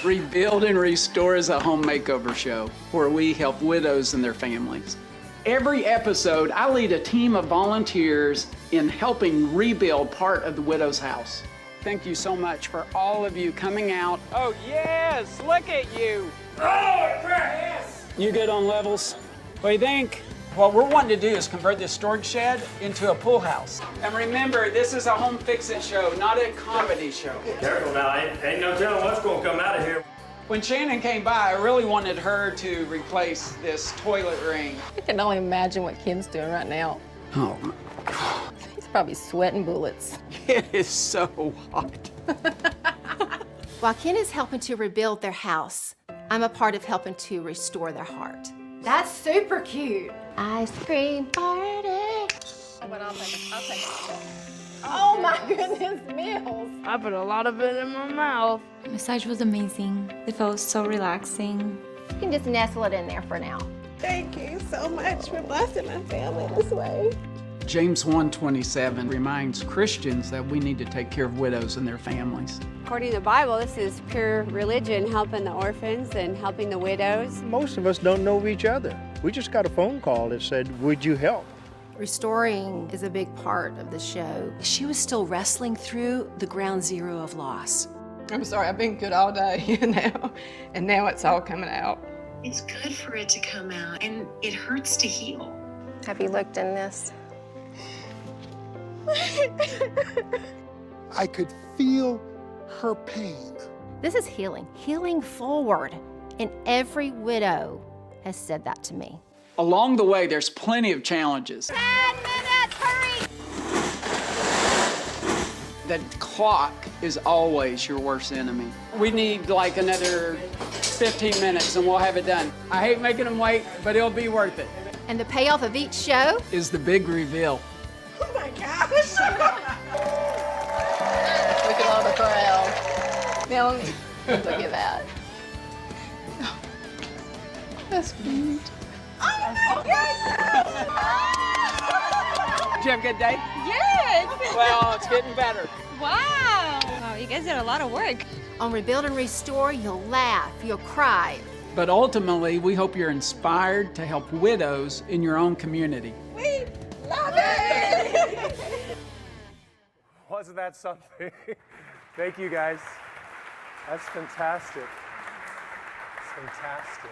Rebuild and Restore is a home makeover show where we help widows and their families. Every episode, I lead a team of volunteers in helping rebuild part of the widow's house. Thank you so much for all of you coming out. Oh, yes, look at you. Oh, yes. You good on levels? What do you think? What we're wanting to do is convert this storage shed into a pool house. And remember, this is a home fix-it show, not a comedy show. Careful now, ain't no telling what's gonna come out of here. When Shannon came by, I really wanted her to replace this toilet ring. I can only imagine what Ken's doing right now. Oh, He's probably sweating bullets. it is so hot. While Ken is helping to rebuild their house, I'm a part of helping to restore their heart. That's super cute. Ice cream party. But I'll take it. Oh my goodness, Mills. I put a lot of it in my mouth. The massage was amazing. It felt so relaxing. You can just nestle it in there for now. Thank you so much for blessing my family this way. James 1:27 reminds Christians that we need to take care of widows and their families. According to the Bible, this is pure religion, helping the orphans and helping the widows. Most of us don't know each other. We just got a phone call that said, would you help? Restoring is a big part of the show. She was still wrestling through the ground zero of loss. I'm sorry, I've been good all day, and now it's all coming out. It's good for it to come out, and it hurts to heal. Have you looked in this? I could feel her pain. This is healing forward. And every widow has said that to me. Along the way, there's plenty of challenges. 10 minutes, hurry! The clock is always your worst enemy. We need like another 15 minutes and we'll have it done. I hate making them wait, but it'll be worth it. And the payoff of each show is the big reveal. Oh my gosh. Look at all the crowd. Now, look at that. That's cute. Oh my goodness! Did you have a good day? Yes! Well, it's getting better. Wow! Wow, you guys did a lot of work. on Rebuild and Restore, you'll laugh, you'll cry. But ultimately, we hope you're inspired to help widows in your own community. We love it! Wasn't that something? Thank you, guys. That's fantastic. It's fantastic.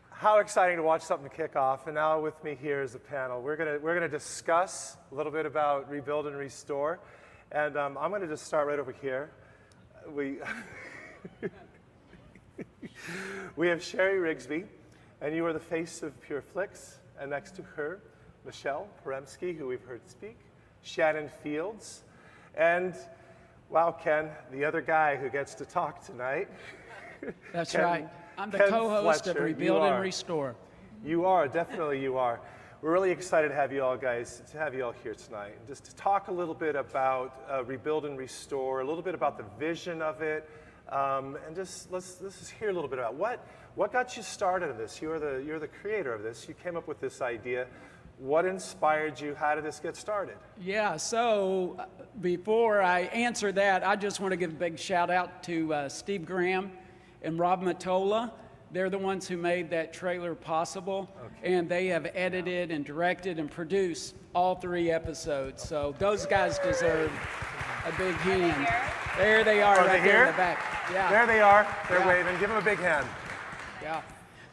How exciting to watch something kick off. And now with me here is a panel. We're gonna discuss a little bit about Rebuild and Restore. And I'm gonna just start right over here. We have Sherry Rigsby, and you are the face of Pure Flux, and next to her, Michelle Poremski, who we've heard speak, Shannon Fields, and, wow, Ken, the other guy who gets to talk tonight. That's Ken, right. I'm the Ken co-host Fletcher. of Rebuild and Restore. You are, definitely you are. We're really excited to have you all guys, to have you all here tonight. And just to talk a little bit about Rebuild and Restore, a little bit about the vision of it, and just let's just hear a little bit about what got you started in this. You're the creator of this. You came up with this idea. What inspired you? How did this get started? Yeah, so before I answer that, I just want to give a big shout out to Steve Graham and Rob Matola. They're the ones who made that trailer possible, and they have edited and directed and produced all 3 episodes. So those guys deserve a big hand. There they are, right there in the back. Yeah. There they are. They're waving. Give them a big hand. Yeah.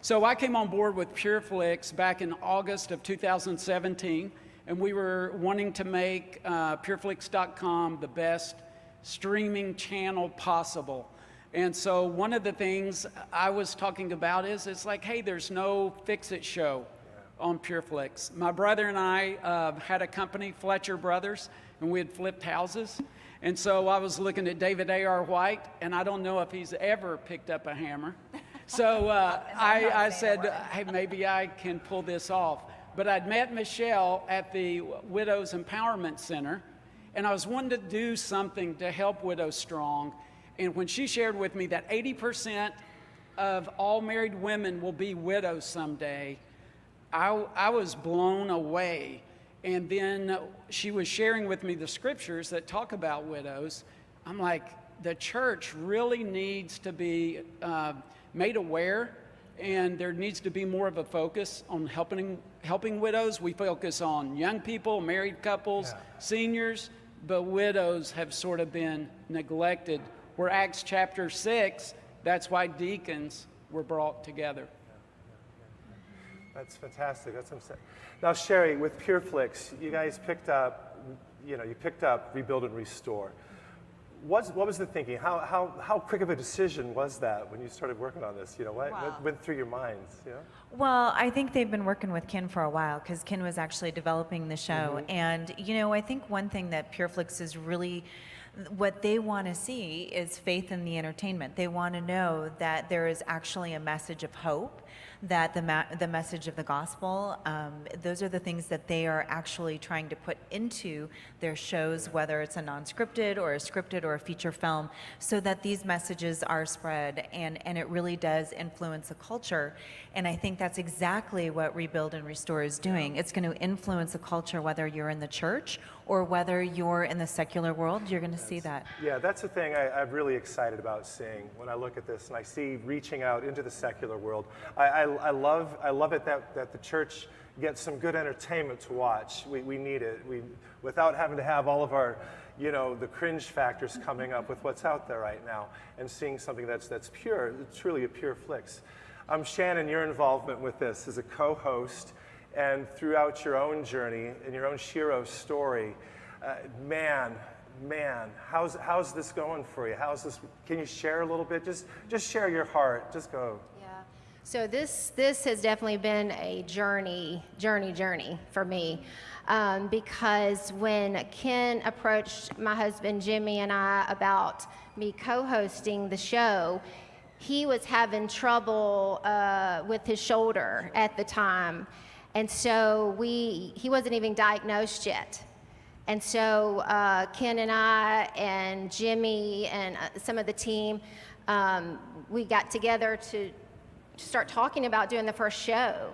So I came on board with Pure Flux back in August of 2017, and we were wanting to make pureflix.com the best streaming channel possible. And so one of the things I was talking about is it's like, hey, there's no fix-it show on Pure Flux. My brother and I had a company, Fletcher Brothers, and we had flipped houses. And so I was looking at David A.R. White, and I don't know if he's ever picked up a hammer. So I said, hey, maybe I can pull this off. But I'd met Michelle at the Widows Empowerment Center, and I was wanting to do something to help Widows Strong. And when she shared with me that 80% of all married women will be widows someday, I was blown away. And then she was sharing with me the scriptures that talk about widows. I'm like, the church really needs to be made aware, and there needs to be more of a focus on helping widows. We focus on young people, married couples, seniors, but widows have sort of been neglected. Where Acts chapter 6, that's why deacons were brought together. That's fantastic. That's what I'm saying. Now, Sherry, with Pure Flux, you guys picked up Rebuild and Restore. What was the thinking? How quick of a decision was that when you started working on this? What went through your minds? Well, I think they've been working with Ken for a while because Ken was actually developing the show. And, I think one thing that Pure Flux is really, what they want to see is faith in the entertainment. They want to know that there is actually a message of hope, that the message of the gospel, those are the things that they are actually trying to put into their shows, whether it's a non-scripted or a scripted or a feature film, so that these messages are spread and it really does influence a culture. And I think that's exactly what Rebuild and Restore is doing. It's going to influence a culture, whether you're in the church or whether you're in the secular world. You're going to see that. Yeah, that's the thing I'm really excited about seeing when I look at this and I see reaching out into the secular world. I love it that the church gets some good entertainment to watch. We need it. Without having to have all of our, the cringe factors coming up with what's out there right now, and seeing something that's pure, truly a Pure Flix. Shannon, your involvement with this as a co-host and throughout your own journey and your own Shiro story, man, how's this going for you? Can you share a little bit? Just share your heart. Just go. Yeah. So this has definitely been a journey for me, because when Ken approached my husband Jimmy and I about me co-hosting the show, he was having trouble with his shoulder at the time, and so he wasn't even diagnosed yet. And so Ken and I and Jimmy and some of the team, we got together to start talking about doing the first show. Yeah.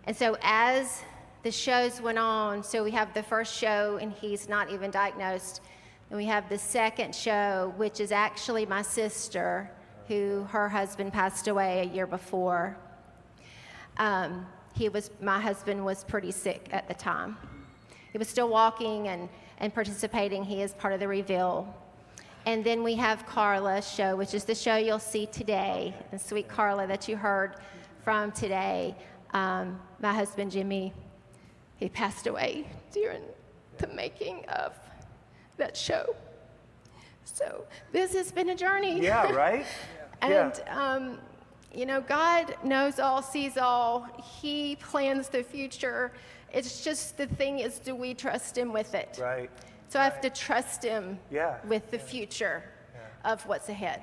And so as the shows went on, so we have the first show and he's not even diagnosed. And we have the second show, which is actually my sister, who her husband passed away a year before. My husband was pretty sick at the time. He was still walking and participating. He is part of the Reveal. And then we have Carla's show, which is the show you'll see today. And sweet Carla that you heard from today. My husband, Jimmy, he passed away during the making of that show. So this has been a journey. Yeah, right? And You know, God knows all, sees all. He plans the future. It's just the thing is, do we trust him with it? Right. So I have to trust him Yeah. with the future of what's ahead.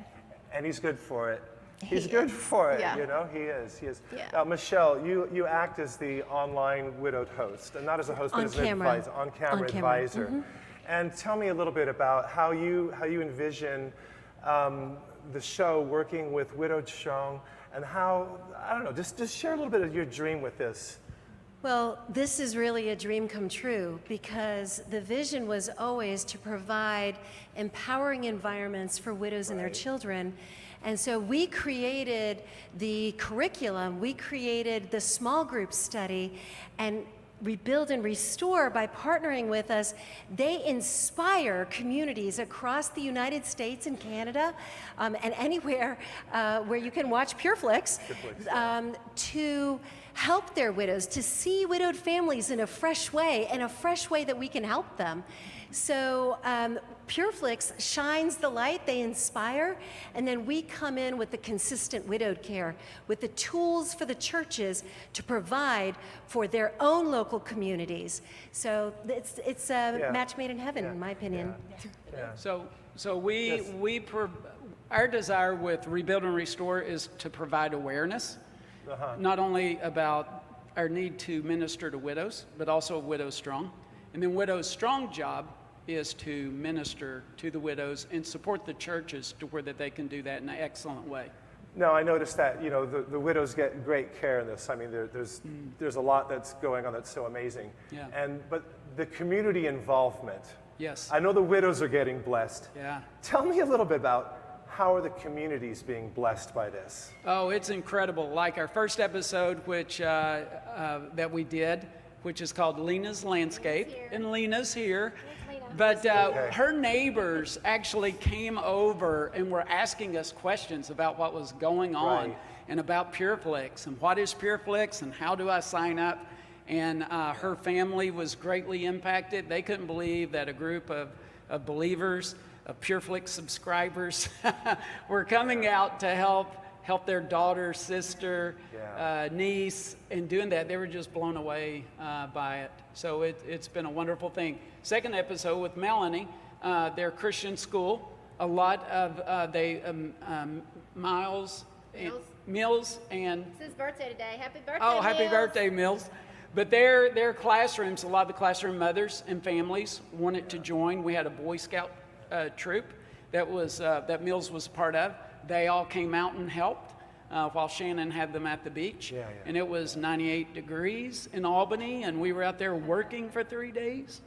And he's good for it. He's good for it, Yeah. you know, he is. Yeah. Now, Michelle, you act as the online widowed host, and not as a host, but On as an camera. advisor, on-camera On camera. advisor. Mhm. And tell me a little bit about how you envision the show working with Widowed Strong, and how, I don't know, just share a little bit of your dream with this. Well, this is really a dream come true because the vision was always to provide empowering environments for widows and their children. And so we created the curriculum, we created the small group study, and Rebuild and Restore, by partnering with us, they inspire communities across the United States and Canada and anywhere where you can watch Pure Flux to help their widows, to see widowed families in a fresh way, that we can help them. So Pure Flux shines the light, they inspire, and then we come in with the consistent widowed care, with the tools for the churches to provide for their own local communities. So it's a match made in heaven, in my opinion. So our desire with Rebuild and Restore is to provide awareness, not only about our need to minister to widows, but also Widows Strong. And then Widows Strong job is to minister to the widows and support the churches to where that they can do that in an excellent way. No, I noticed that, you know, the widows get great care in this. I mean, there's a lot that's going on that's so amazing. Yeah. But the community involvement. Yes. I know the widows are getting blessed. Yeah. Tell me a little bit about how are the communities being blessed by this? Oh, it's incredible. Like our first episode, which that we did, which is called Lena's Landscape, and Lena's here. But her neighbors actually came over and were asking us questions about what was going on and about Pure Flux and what is Pure Flux and how do I sign up. And her family was greatly impacted. They couldn't believe that a group of believers, of Pure Flux subscribers, were coming out to help their daughter, sister, niece, and doing that. They were just blown away by it. So it's been a wonderful thing. Second episode with Melanie, their Christian school, a lot of Mills and It's his birthday today. Happy birthday, oh, happy Mills. birthday, Mills. But their classrooms, a lot of the classroom mothers and families wanted to join. We had a Boy Scout troop that Mills was a part of. They all came out and helped while Shannon had them at the beach. And it was 98 degrees in Albany, and we were out there working for 3 days.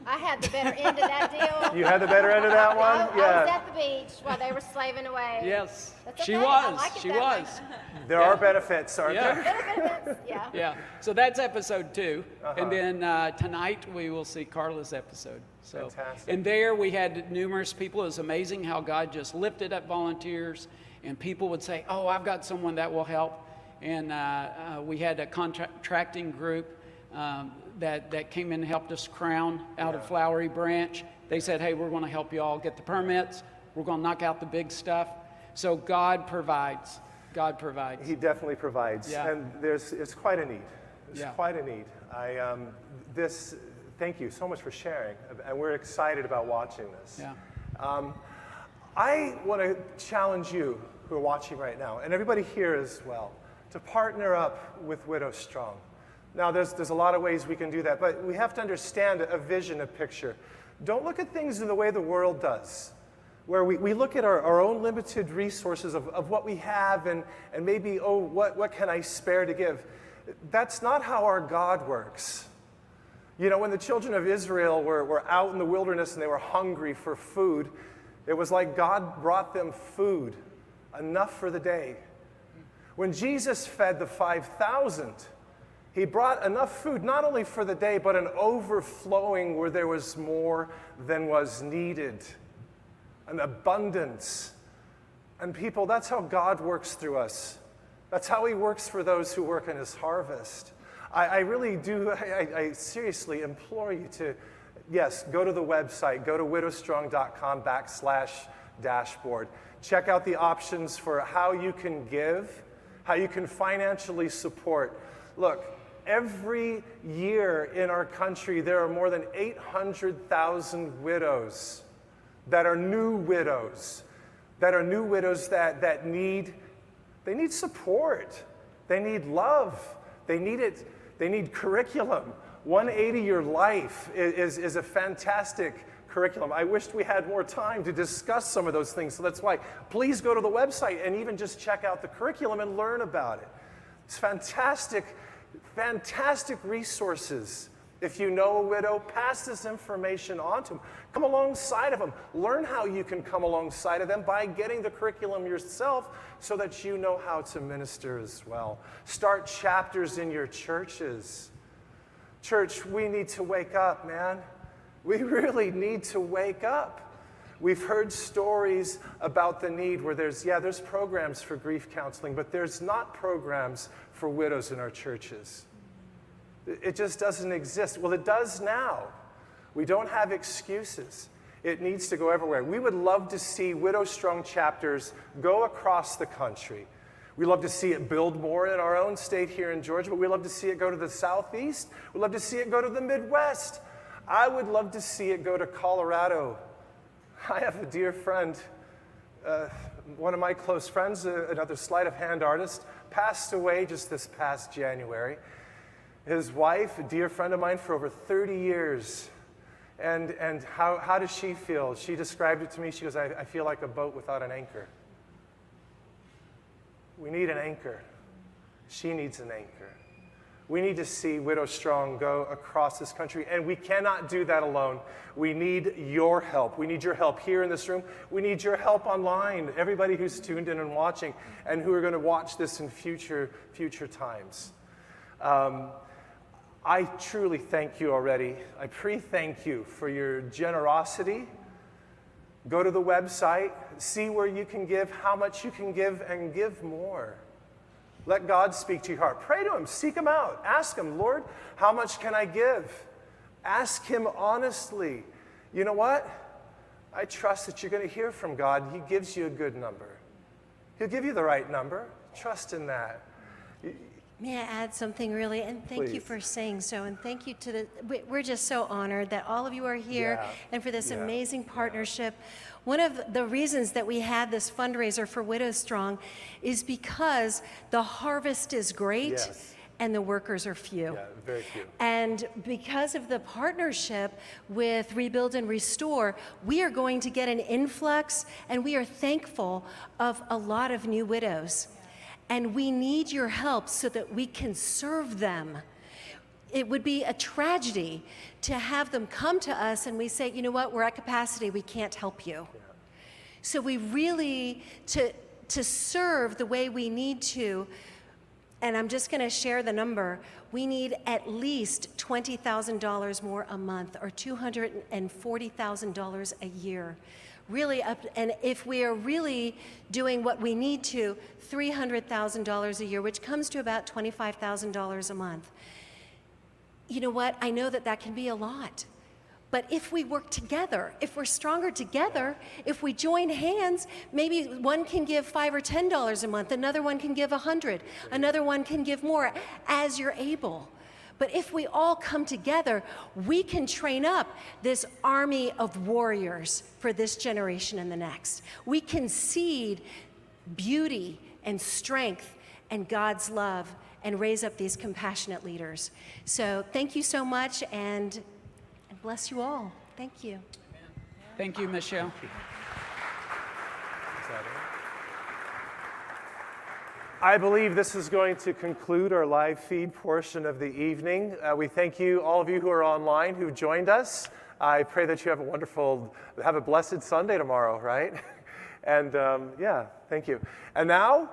I had the better end of that deal. You had the better end of that one? I was at the beach while they were slaving away. Yes, That's she okay. I was. like it She that way. was. There are benefits, aren't there? Benefits, yeah. Yeah. So that's episode 2, and then tonight we will see Carla's episode. So, Fantastic. and there we had numerous people. It was amazing how God just lifted up volunteers, and people would say, "Oh, I've got someone that will help." And we had a contracting group that came in and helped us crown out of Flowery Branch. They said, "Hey, we're going to help you all get the permits. We're going to knock out the big stuff." So God provides. God provides. He definitely provides. Yeah. And it's quite a need. It's Yeah. quite a need. Thank you so much for sharing. And we're excited about watching this. Yeah. I want to challenge you who are watching right now, and everybody here as well, to partner up with Widows Strong. Now, there's a lot of ways we can do that, but we have to understand a vision, a picture. Don't look at things in the way the world does, where we look at our own limited resources of what we have and maybe, oh, what can I spare to give? That's not how our God works. You know, when the children of Israel were out in the wilderness and they were hungry for food, it was like God brought them food, enough for the day. When Jesus fed the 5,000, he brought enough food, not only for the day, but an overflowing where there was more than was needed, an abundance. And people, that's how God works through us. That's how he works for those who work in his harvest. I really do, I seriously implore you to, yes, go to the website, go to widowstrong.com/dashboard. Check out the options for how you can give. how you can financially support. Look, every year in our country, there are more than 800,000 widows that are new widows, that need support. They need love. They need curriculum. 180 Your Life is a fantastic curriculum. I wished we had more time to discuss some of those things, so that's why please go to the website and even just check out the curriculum and learn about it. It's fantastic resources. If you know a widow, pass this information on to them. Come alongside of them. Learn how you can come alongside of them by getting the curriculum yourself so that you know how to minister as well. Start chapters in your churches. Church, we need to wake up, man. We really need to wake up. We've heard stories about the need where there's programs for grief counseling, but there's not programs for widows in our churches. It just doesn't exist. Well, it does now. We don't have excuses. It needs to go everywhere. We would love to see Widow Strong chapters go across the country. We love to see it build more in our own state here in Georgia, but we love to see it go to the Southeast. We love to see it go to the Midwest. I would love to see it go to Colorado. I have a dear friend, one of my close friends, another sleight of hand artist, passed away just this past January. His wife, a dear friend of mine for over 30 years. And how does she feel? She described it to me. She goes, I feel like a boat without an anchor. We need an anchor. She needs an anchor. We need to see Widow Strong go across this country, and we cannot do that alone. We need your help. We need your help here in this room. We need your help online, everybody who's tuned in and watching, and who are going to watch this in future times. I truly thank you already. I pre-thank you for your generosity. Go to the website, see where you can give, how much you can give, and give more. Let God speak to your heart. Pray to Him. Seek Him out. Ask Him, Lord, how much can I give? Ask Him honestly. You know what? I trust that you're going to hear from God. He gives you a good number. He'll give you the right number. Trust in that. May I add something really? And thank you for saying so. And thank you to we're just so honored that all of you are here and for this amazing partnership. One of the reasons that we had this fundraiser for Widows Strong is because the harvest is great and the workers are few. Yeah, very few. And because of the partnership with Rebuild and Restore, we are going to get an influx, and we are thankful of a lot of new widows. And we need your help so that we can serve them. It would be a tragedy to have them come to us and we say, you know what, we're at capacity, we can't help you. Yeah. So we really, to serve the way we need to, and I'm just gonna share the number, we need at least $20,000 more a month or $240,000 a year. Really up, and if we are really doing what we need to, $300,000 a year, which comes to about $25,000 a month. You know what? I know that that can be a lot. But if we work together, if we're stronger together, if we join hands, maybe one can give $5 or $10 a month, another one can give $100, another one can give more as you're able. But if we all come together, we can train up this army of warriors for this generation and the next. We can seed beauty and strength and God's love and raise up these compassionate leaders. So thank you so much, and bless you all. Thank you. Thank you, Michelle. I believe this is going to conclude our live feed portion of the evening. We thank you, all of you who are online, who joined us. I pray that you have a blessed Sunday tomorrow, right? And yeah, thank you. And now,